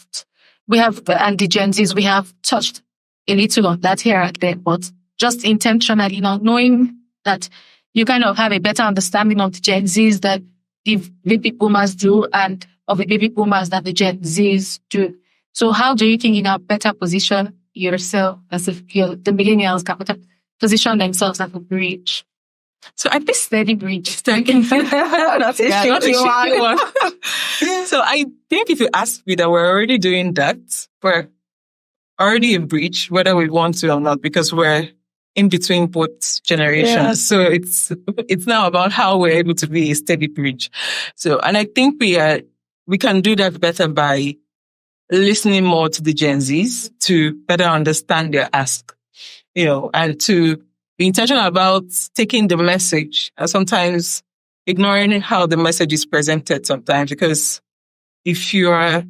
the Gen Zs? We have touched a little on that here and there, but just intentionally, knowing that you kind of have a better understanding of the Gen Zs that the baby boomers do and of the baby boomers that the Gen Zs do. So how do you think you can better position yourself as if the millennials can better position themselves as a bridge? So I think steady bridge. That's a tricky one. So I think if you ask me that we're already doing that, we're already a bridge, whether we want to or not, because we're in between both generations. Yeah. So it's now about how we're able to be a steady bridge. So, and I think we can do that better by listening more to the Gen Zs to better understand their ask, and to be intentional about taking the message and sometimes ignoring how the message is presented sometimes, because if you are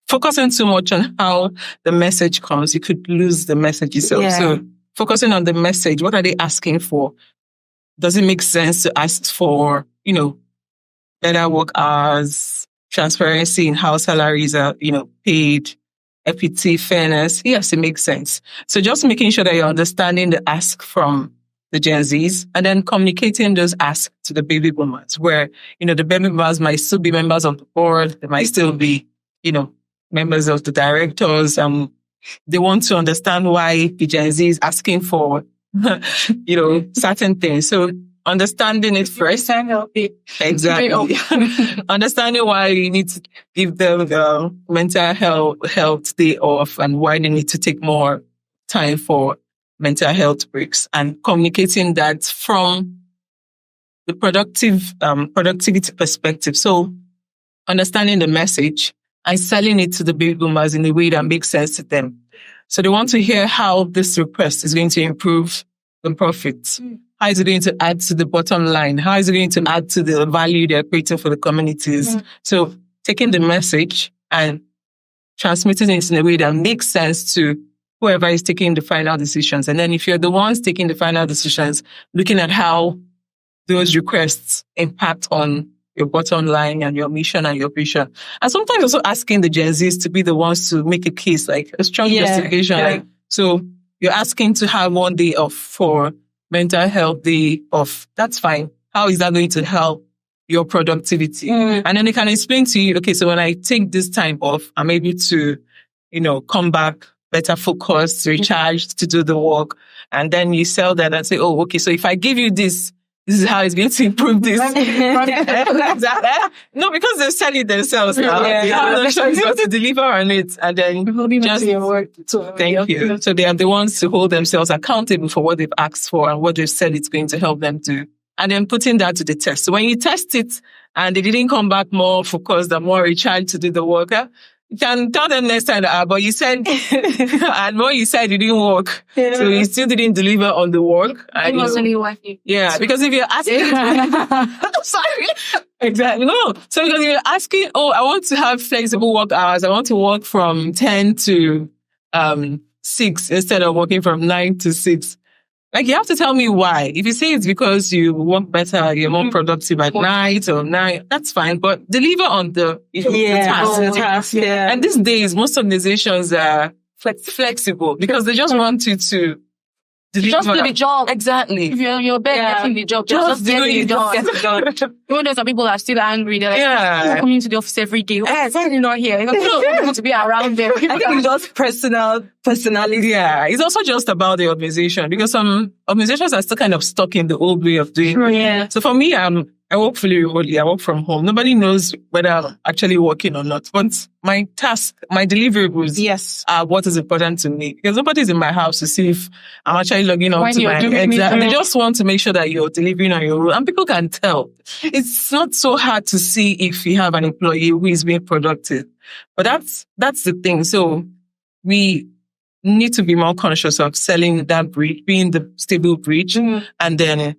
focusing too much on how the message comes, you could lose the message itself. Yeah. So focusing on the message, what are they asking for? Does it make sense to ask for, better work hours, transparency in how salaries are, paid, equity, fairness? Yes, it makes sense. So just making sure that you're understanding the ask from the Gen Zs and then communicating those asks to the baby boomers where, the baby boomers might still be members of the board. They might still be, members of the directors. They want to understand why the Gen Z is asking for, certain things. So understanding it first. Exactly. Understanding why you need to give them the mental health day off and why they need to take more time for mental health breaks, and communicating that from the productivity perspective. So understanding the message and selling it to the baby boomers in a way that makes sense to them. So they want to hear how this request is going to improve the profits. How is it going to add to the bottom line? How is it going to add to the value they're creating for the communities? So taking the message and transmitting it in a way that makes sense to whoever is taking the final decisions. And then if you're the ones taking the final decisions, looking at how those requests impact on your bottom line and your mission and your vision. And sometimes also asking the Gen Zs to be the ones to make a case, like a strong justification. Yeah. Like, so you're asking to have one day off for mental health day off. That's fine. How is that going to help your productivity? And then they can explain to you, okay, so when I take this time off, I'm able to, come back better focused, recharged to do the work. And then you sell that and say, oh, okay, so if I give you this is how it's going to improve this. No, because they sell it themselves now. They have no choice but to deliver on it. And then just thank you. So they are the ones to hold themselves accountable for what they've asked for and what they've said it's going to help them do. And then putting that to the test. So when you test it and they didn't come back more focused and more recharged to do the work, you can tell them next time that, but you said, and what you said, you didn't work. Yeah. So you still didn't deliver on the work. It was only working. Yeah, because if you're asking, sorry. Exactly. No. So because if you're asking, oh, I want to have flexible work hours. I want to work from 10 to 6 instead of working from 9 to 6. Like, you have to tell me why. If you say it's because you work better, you're more productive at night or night, that's fine. But deliver on the task. Yeah. And these days, most organizations are flexible because they just want you to deliver. Just do the job. Exactly. If you're in your bed getting the job, just get it done. Even though some people are still angry, they're like, I'm coming to the office every day. Why are you not here? You don't want to be around them. I think it's just personality. Yeah, it's also just about the organization because some organizations are still kind of stuck in the old way of doing it. Yeah. So for me, I work fully remotely. I work from home. Nobody knows whether I'm actually working or not. But my task, my deliverables are what is important to me. Because nobody's in my house to see if I'm actually logging on to my exam. They just want to make sure that you're delivering on your role. And people can tell. It's not so hard to see if you have an employee who is being productive. But that's the thing. So we need to be more conscious of selling that bridge, being the stable bridge. And then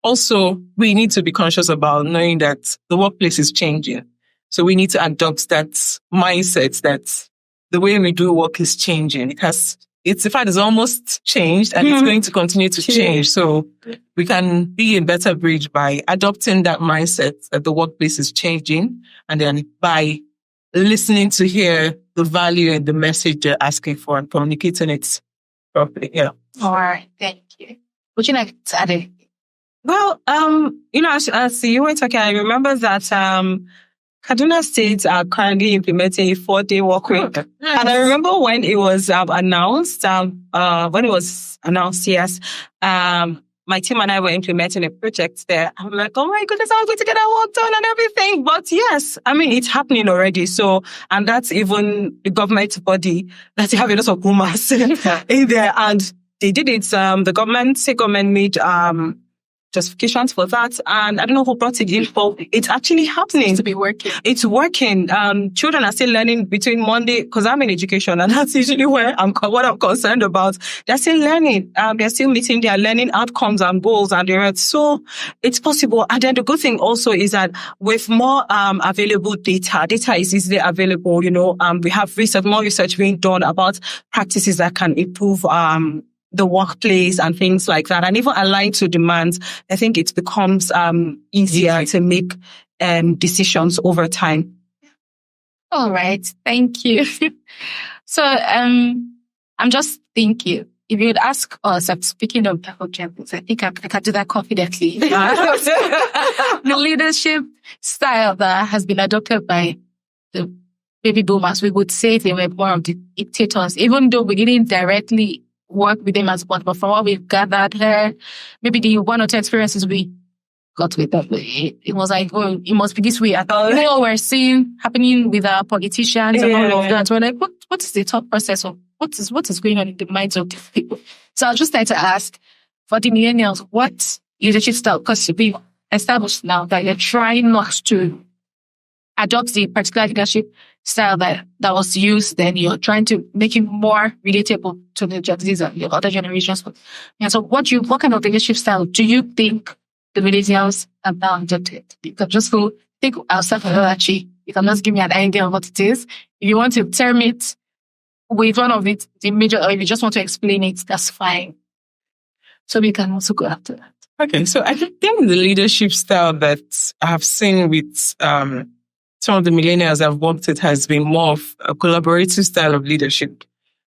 also, we need to be conscious about knowing that the workplace is changing. So we need to adopt that mindset that the way we do work is changing. It's almost changed and it's going to continue to change. So we can be a better bridge by adopting that mindset that the workplace is changing and then by listening to hear the value and the message they're asking for and communicating it properly. Yeah. All right. Thank you. Would you like to add anything? Well, as you were talking, I remember that Kaduna State are currently implementing a 4-day work week. Nice. And I remember when it was announced, yes, my team and I were implementing a project there. I'm like, oh my goodness, I'm going to get our work done and everything. But yes, I mean, it's happening already. So, and that's even the government body that have a lot of boomers in there. And they did it. The state government made, justifications for that. And I don't know who brought it in, but it's actually happening. It's to be working. It's working. Children are still learning between Monday, because I'm in education and that's usually what I'm concerned about. They're still learning. They're still meeting their learning outcomes and goals and the rest. So it's possible. And then the good thing also is that with more, available data is easily available. We have more research being done about practices that can improve, the workplace and things like that, and even aligned to demands. I think it becomes easier to make decisions over time. All right, thank you. So I'm just thinking, if you'd ask us, I'm speaking of examples, I think I can do that confidently. The leadership style that has been adopted by the baby boomers, we would say they were more of the dictators, even though we didn't directly work with them as much, but from what we've gathered here, maybe the 1 or 2 experiences we got with them, it was like, oh, it must be this way. What we're seeing happening with our politicians and all of that, we're like, what is the thought process of what is going on in the minds of these people? So I'll just like to ask for the millennials, what leadership style, because we've established now that you're trying not to adopt the particular leadership style that was used, then you're trying to make it more relatable to the Gen Zs and the other generations. And so what kind of leadership style do you think the millennials have now adopted? You can just go think outside of that. You can just give me an idea of what it is. If you want to term it with one of it, the major, or if you just want to explain it, that's fine. So we can also go after that. Okay, so I think the leadership style that I've seen with some of the millennials I've worked with has been more of a collaborative style of leadership,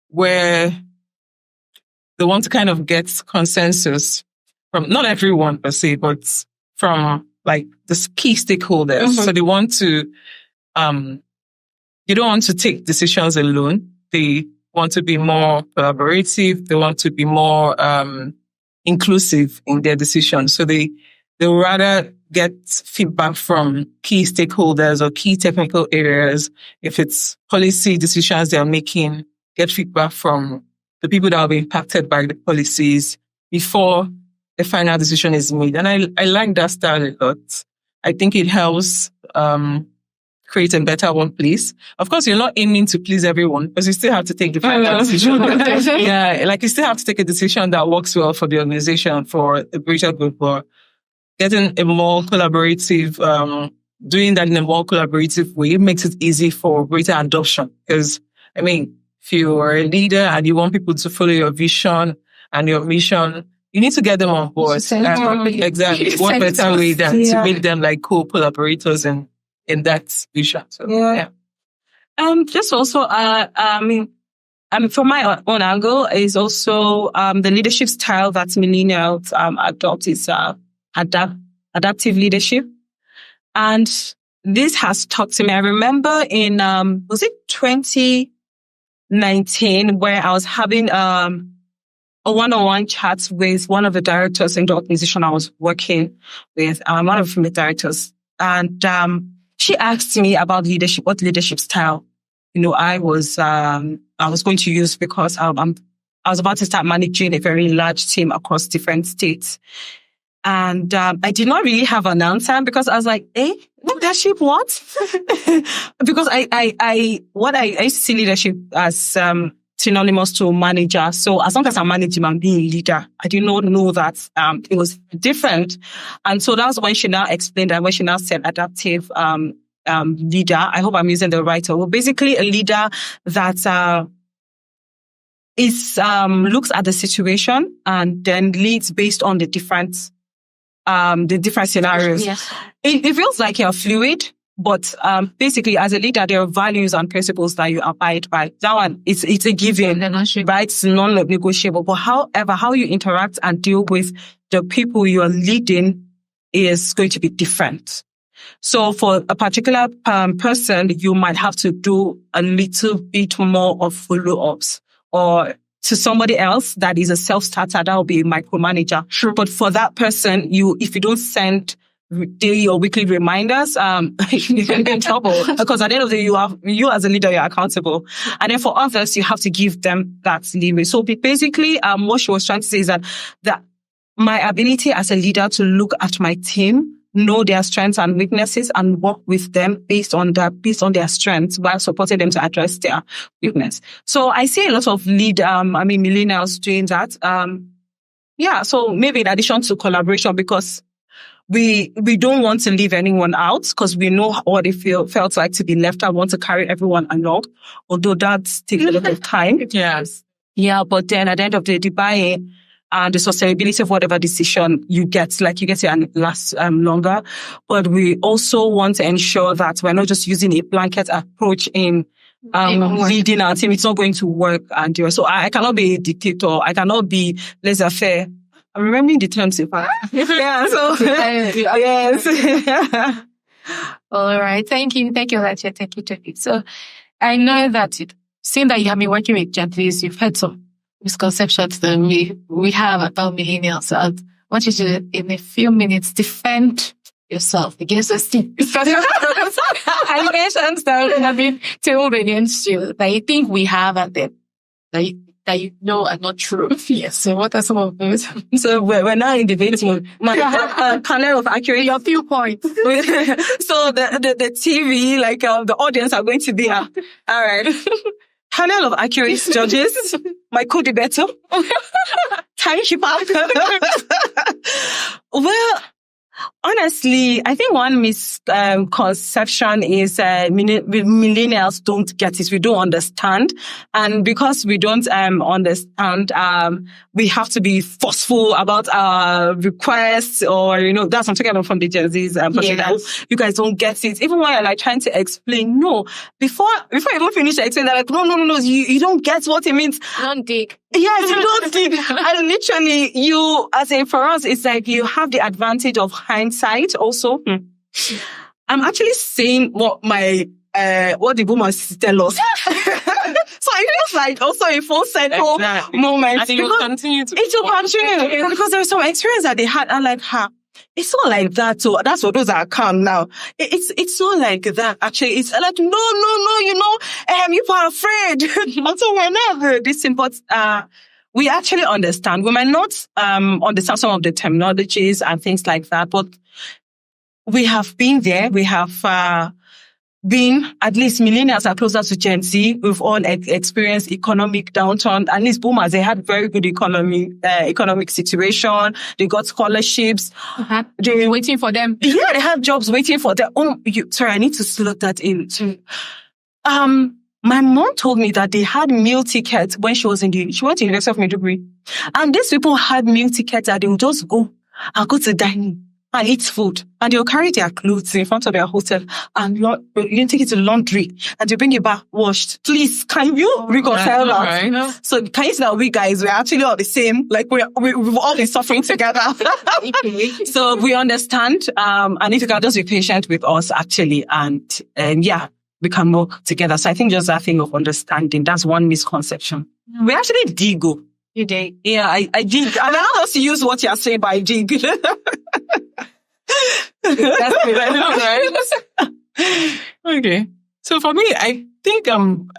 where they want to kind of get consensus from not everyone per se, but from like the key stakeholders. Mm-hmm. So they want to, they don't want to take decisions alone. They want to be more collaborative. They want to be more inclusive in their decisions. So they will rather get feedback from key stakeholders or key technical areas. If it's policy decisions they're making, get feedback from the people that will be impacted by the policies before the final decision is made. And I like that style a lot. I think it helps create a better workplace. Of course, you're not aiming to please everyone, because you still have to take the final decision. Yeah, like you still have to take a decision that works well for the organization, for the greater good. But getting a more collaborative, doing that in a more collaborative way makes it easy for greater adoption. Because, I mean, if you are a leader and you want people to follow your vision and your mission, you need to get them on board. Exactly. What better way than to make them like co-collaborators in that vision. So, yeah. Just also, from my own angle is also, the leadership style that millennials, adopt is, adaptive leadership. And this has taught to me. I remember in, was it 2019 where I was having, a one-on-one chat with one of the directors in the organization I was working with, one of the female directors. And, she asked me about leadership, what leadership style, I was going to use because, I was about to start managing a very large team across different states. And, I did not really have an answer because I was like, leadership what? Because I used to see leadership as, synonymous to manager. So as long as I'm managing, I'm being leader. I did not know that it was different. And so that's when she now explained that when she now said adaptive leader. I hope I'm using the right word. Well, basically a leader that looks at the situation and then leads based on the different scenarios. Yes. It feels like you're fluid. But basically, as a leader, there are values and principles that you abide by. That one, it's a given, right? It's non-negotiable. But however, how you interact and deal with the people you are leading is going to be different. So for a particular person, you might have to do a little bit more of follow-ups. Or to somebody else that is a self-starter, that will be a micromanager. Sure. But for that person, if you don't send daily or weekly reminders, you can get in trouble because at the end of the day, you as a leader, you're accountable. And then for others, you have to give them that leeway. So basically, what she was trying to say is that my ability as a leader to look at my team, know their strengths and weaknesses and work with them based on their strengths while supporting them to address their weakness. So I see a lot of millennials doing that. So maybe in addition to collaboration, because we don't want to leave anyone out because we know what it felt like to be left out. We want to carry everyone along, although that takes a lot of time. Yes. Yeah, but then at the end of the day, buy-in and the sustainability of whatever decision you get it and last longer. But we also want to ensure that we're not just using a blanket approach in leading our team. It's not going to work. So I cannot be a dictator. I cannot be laissez-faire. I'm remembering the terms in fact. Yeah, so yes. All right. Thank you. Thank you, Latia. Thank you, Toby. So I know that seeing that you have been working with Gen Zs, you've heard some misconceptions that we have about millennials. I want you to, in a few minutes, defend yourself against the steam. Allegations that have been told against you that you think we have and that you know are not true. Yes. So what are some of those? So we're now in debate mode. My panel of accurate. Your viewpoint. So the TV, the audience are going to be all right. Panel of accurate judges. My code better. Time keeper. Well, honestly, I think one misconception is millennials don't get it. We don't understand. And because we don't understand, we have to be forceful about our requests or, that's what I'm talking about from the Gen Zs. Yes. You guys don't get it. Even when you're like trying to explain, no. Before you even finish the explain, they're like, no, you don't get what it means. Don't dig. Yes, you don't dig. And literally, for us, it's like you have the advantage of hindsight also. I'm actually saying what the boomers tell us. So it feels like also a full circle moment. And it will continue. Because there's some experience that they had. I'm like, it's not like that. So that's what those are calm now. It's not like that. Actually, it's like, no, people are afraid. Also, we're not this thing, but, we actually understand. We might not, understand some of the terminologies and things like that, but we have been there. We have, at least millennials are closer to Gen Z. We've all experienced economic downturn. At least boomers, they had very good economic situation. They got scholarships. They're waiting for them. Yeah, they had jobs waiting for them. Sorry, I need to slot that in too. My mom told me that they had meal tickets when she went to University of Maiduguri. And these people had meal tickets that they would just go and go to dining and eat food. And they'll carry their clothes in front of their hotel and you take it to laundry and they bring it back washed. Please, can you reconcile that? Right. So can you see that we guys, we're actually all the same? Like we've all been suffering together. So we understand. And if you can just be patient with us actually. And yeah, we can work together. So I think just that thing of understanding, that's one misconception. We actually did go. You did. Yeah, I did. And I don't also use what you're saying, but I did. That's good. I know, right? Okay. So for me, I think I'm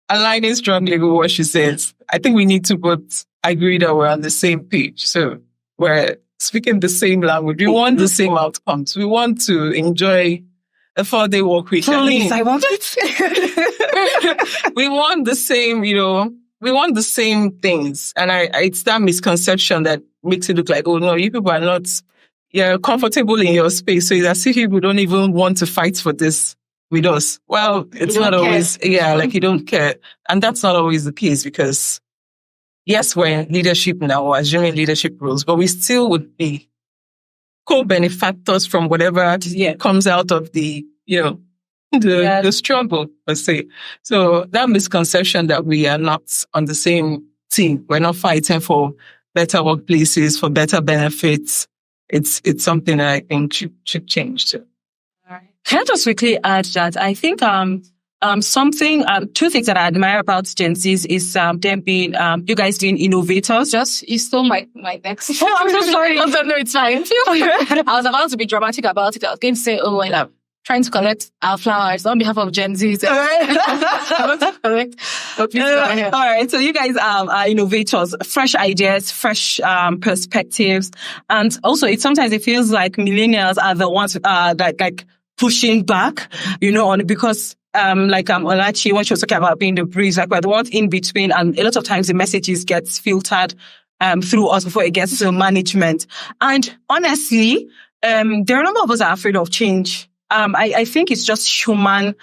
aligning strongly with what she says. I think we need to both agree that we're on the same page. So we're speaking the same language. We want the same outcomes. We want to enjoy a 4-day work week. Please, I want it. We want the same, we want the same things. And it's that misconception that makes it look like, oh no, you people are not, you're comfortable in your space. So it's as if people don't even want to fight for this with us. Well, it's not always, like you don't care. And that's not always the case because yes, we're in leadership now, we're assuming leadership roles, but we still would be co-benefactors from whatever comes out of the, the struggle, per se. So that misconception that we are not on the same team, we're not fighting for better workplaces, for better benefits. It's something that I think should change too. All right. Can I just quickly add that I think two things that I admire about Gen Zs is them being you guys being innovators. You stole my next. Oh, I'm so sorry. No, it's fine. I was about to be dramatic about it. I was going to say, I'm trying to collect our flowers on behalf of Gen Zs. All right. So you guys are innovators, fresh ideas, fresh perspectives, and also sometimes it feels like millennials are the ones like pushing back, on because. Olachi, when she was talking about being the breeze, like we're the ones in between, and a lot of times the messages get filtered through us before it gets to management. And honestly, there are a number of us are afraid of change. I think it's just human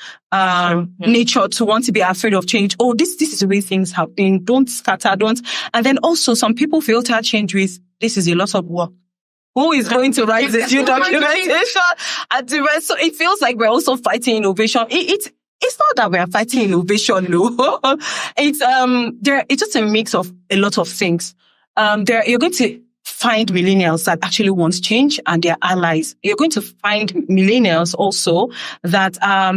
nature to want to be afraid of change. Oh, this is the way things have been. Don't scatter, don't. And then also some people filter change with, this is a lot of work. Who is going to write this new documentation? So it feels like we're also fighting innovation. It's not that we're fighting innovation, no. It's just a mix of a lot of things. You're going to find millennials that actually want change and their allies. You're going to find millennials also that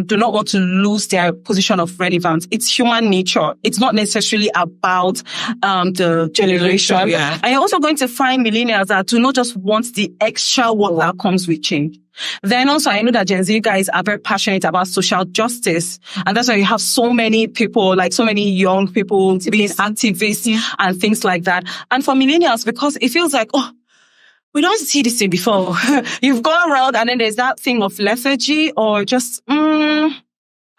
do not want to lose their position of relevance. It's human nature. It's not necessarily about the generation. Yeah. And you're also going to find millennials that do not just want the extra work that comes with change. Then also, I know that Gen Z guys are very passionate about social justice. And that's why you have so many people, like so many young people being activists and things like that. And for millennials, because it feels like, we don't see this thing before. You've gone around and then there's that thing of lethargy or just,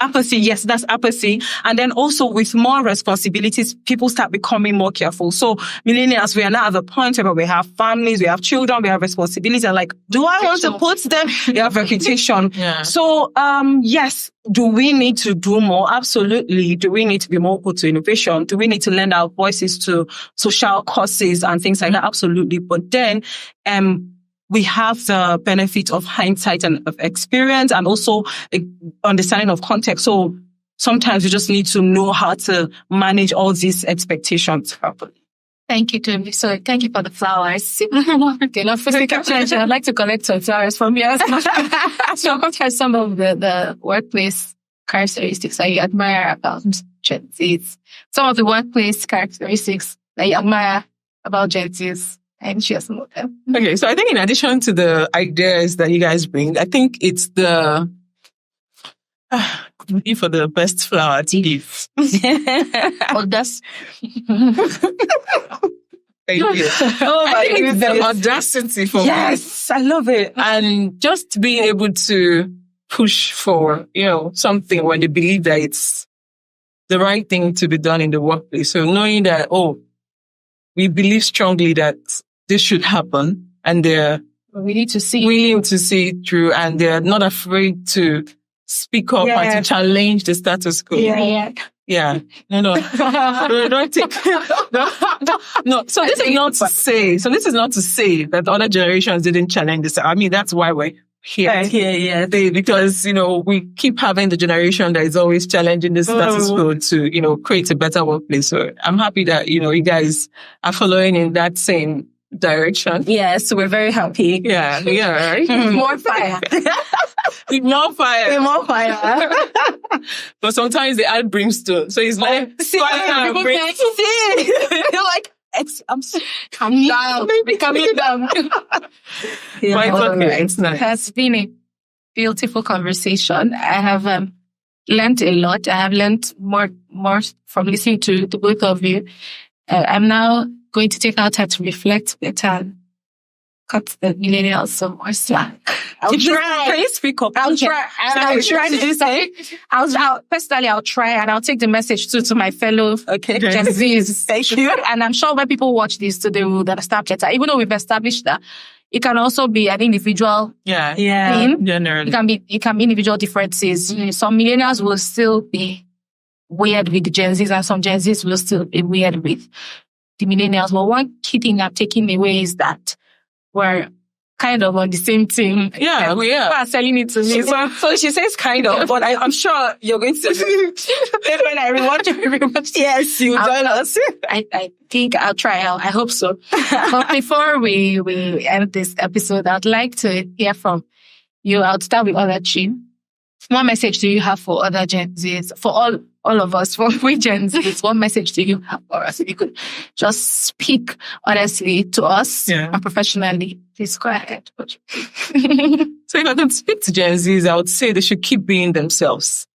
apathy. Yes, that's apathy. And then also with more responsibilities, people start becoming more careful. So millennials, we are now at the point where we have families, we have children, we have responsibilities. And like, do I want to put them? We have reputation. Yeah. So, yes. Do we need to do more? Absolutely. Do we need to be more open to innovation? Do we need to lend our voices to social causes and things like that? Absolutely. But then, we have the benefit of hindsight and of experience and also understanding of context. So sometimes you just need to know how to manage all these expectations properly. Thank you, Toby. So thank you for the flowers. I'd like to collect some flowers from you. So what are some of the workplace characteristics that you admire about Gen Zs? Some of the workplace characteristics that you admire about Gen Zs? And share some of them. Okay, so I think in addition to the ideas that you guys bring, I think it's the looking for the best flower to give. Audacity. Thank you. Oh my goodness. The audacity for yes, I love it. And just being able to push for, something when they believe that it's the right thing to be done in the workplace. So knowing that, we believe strongly that this should happen and they're we need to see willing to see it through and they're not afraid to speak up and to challenge the status quo. Yeah. No. Don't take. No. So this is not to say. That other generations didn't challenge this. I mean, that's why we're here. Because we keep having the generation that is always challenging the status quo to create a better workplace. So I'm happy that you guys are following in that same direction. Yes, we're very happy. Yeah, right. More fire. More fire. But sometimes they add brimstone. So it's like, you're like, calm down. Calming down. But it's okay. It's nice. It has been a beautiful conversation. I have learned a lot. I have learned more from listening to the both of you. I'm now going to take out time to reflect better and cut the millennials some more slack. I'll try. Can you speak up? I'll try. I'll try to do something. Personally, I'll try and I'll take the message to my fellow Gen Zs. Thank you. And I'm sure when people watch this, they will understand better. Even though we've established that, it can also be an individual thing. Generally. It can be individual differences. Some millennials will still be weird with the Gen Zs and some Gen Zs will still be weird with the millennials. But one key thing I'm taking away is that we're kind of on the same team. Yeah, we are. People are selling it to me. So she says kind of, but I'm sure you're going to. When I rewatch, yes, you join us. I think I'll try. I hope so. But before we end this episode, I'd like to hear from you. I'll start with Olachi. What message do you have for other Gen Zs? For all of us, for we Gen Zs, what message do you have for us? If you could just speak honestly to us and professionally, please go ahead. So if I could speak to Gen Zs, I would say they should keep being themselves.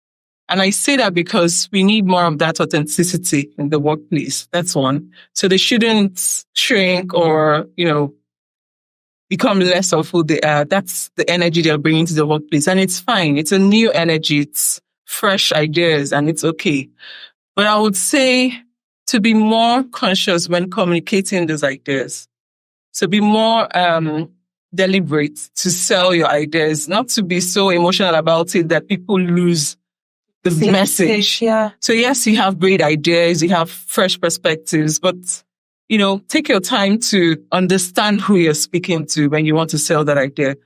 And I say that because we need more of that authenticity in the workplace. That's one. So they shouldn't shrink or, become less of who they are. That's the energy they're bringing to the workplace. And it's fine. It's a new energy. It's fresh ideas and it's okay. But I would say to be more conscious when communicating those ideas. So be more deliberate to sell your ideas, not to be so emotional about it that people lose the message. Yeah. So yes, you have great ideas, you have fresh perspectives, but take your time to understand who you're speaking to when you want to sell that idea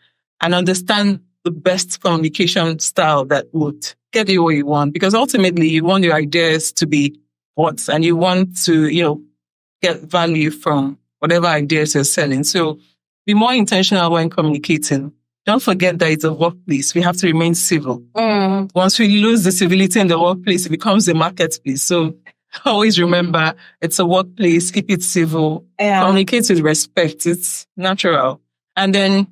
and understand the best communication style that would get you what you want. Because ultimately you want your ideas to be what, and you want to, get value from whatever ideas you're selling. So be more intentional when communicating. Don't forget that it's a workplace. We have to remain civil. Once we lose the civility in the workplace, it becomes a marketplace. So always remember, it's a workplace. Keep it civil. Communicate with respect. It's natural. And then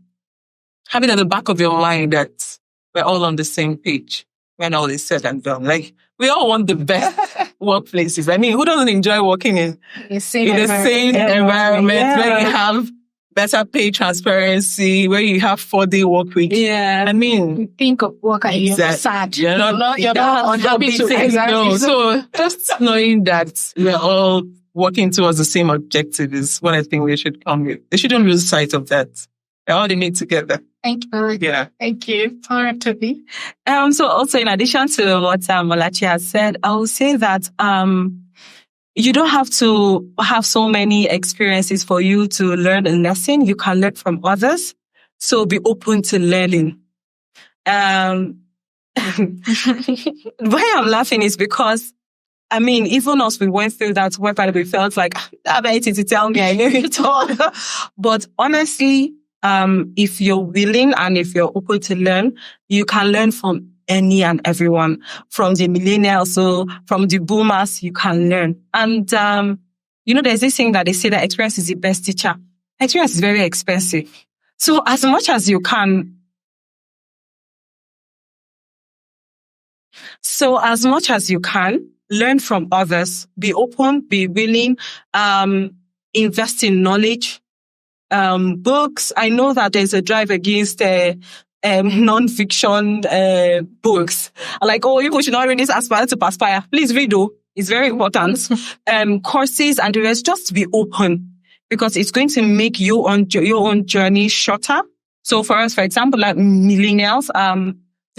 have it at the back of your mind that we're all on the same page when all is said and done. Like, we all want the best workplaces. I mean, who doesn't enjoy working in the same environment where you have better pay transparency, where you have 4-day work week? Yeah. I mean, you think of work and you're sad. You're not unhappy to exactly. No. So just knowing that we're all working towards the same objective is what I think we should come with. They shouldn't lose sight of that. They're all in it together. Thank you. Yeah. Thank you. All right, Toby. So also in addition to what Olachi has said, I will say that you don't have to have so many experiences for you to learn a lesson. You can learn from others. So be open to learning. Why I'm laughing is because, I mean, even us, we went through that whereby we felt like, I bet it to tell me, I know it all. But honestly, if you're willing and if you're open to learn, you can learn from any and everyone, from the millennials, so from the boomers, you can learn. And, there's this thing that they say that experience is the best teacher. Experience is very expensive. So as much as you can, learn from others, be open, be willing, invest in knowledge, books. I know that there's a drive against, non-fiction books. Like, you should not read this aspire to perspire. Please read, though. It's very important. Courses and the rest, just be open because it's going to make your own journey shorter. So for us, for example, like millennials,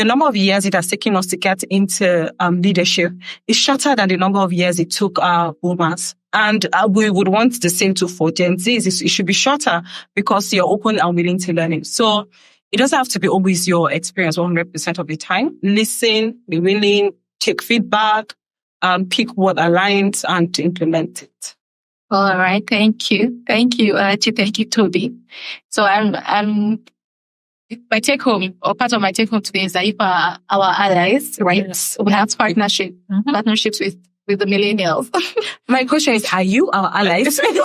the number of years it has taken us to get into leadership is shorter than the number of years it took our boomers. And we would want the same too for Gen Zs. It should be shorter because you're open and willing to learn it. So it doesn't have to be always your experience 100% of the time. Listen, be willing, take feedback, pick what aligns and implement it. All right. Thank you. Thank you, thank you, Toby. So my take home, or part of my take home today, is that if our allies, right? Yes. We have partnerships with the millennials. My question is, are you our allies? Sorry,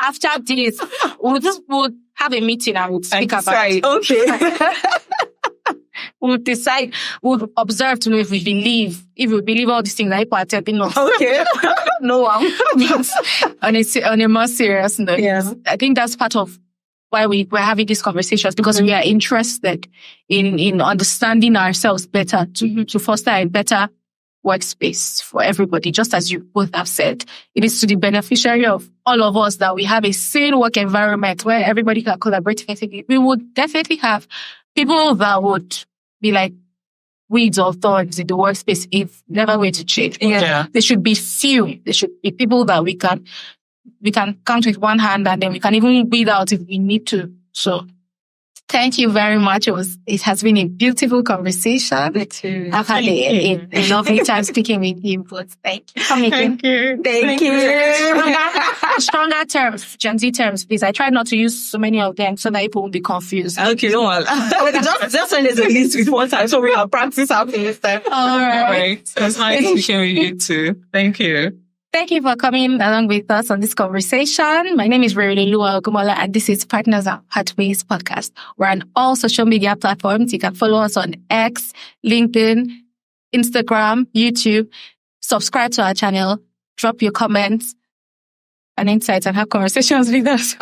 after this, we'll have a meeting and we'll speak about it. Okay. We'll decide, we'll observe to know if we believe all these things that people are telling us. Okay. No one. On a more serious note. Yes. I think that's part of why we're having these conversations, because we are interested in understanding ourselves better to foster a better workspace for everybody. Just as you both have said, it is to the beneficiary of all of us that we have a sane work environment where everybody can collaborate effectively. We would definitely have people that would be like weeds or thorns in the workspace if never going to change. Yeah. There should be few. There should be people that we can count with one hand, and then we can even weed out if we need to. So thank you very much. It has been a beautiful conversation. Me too. I've had a lovely time speaking with you, but thank you. Thank you. Stronger terms, Gen Z terms, please. I try not to use so many of them so that people won't be confused. Okay, no one. Just when there's a list with one time, so we can practice our this time. All right. It was nice speaking with you too. Thank you. Thank you for coming along with us on this conversation. My name is Verilelua Ogumola, and this is Partners at Pathways Podcast. We're on all social media platforms. You can follow us on X, LinkedIn, Instagram, YouTube. Subscribe to our channel. Drop your comments and insights and have conversations with us.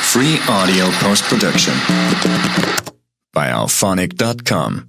Free audio post-production by alphonic.com.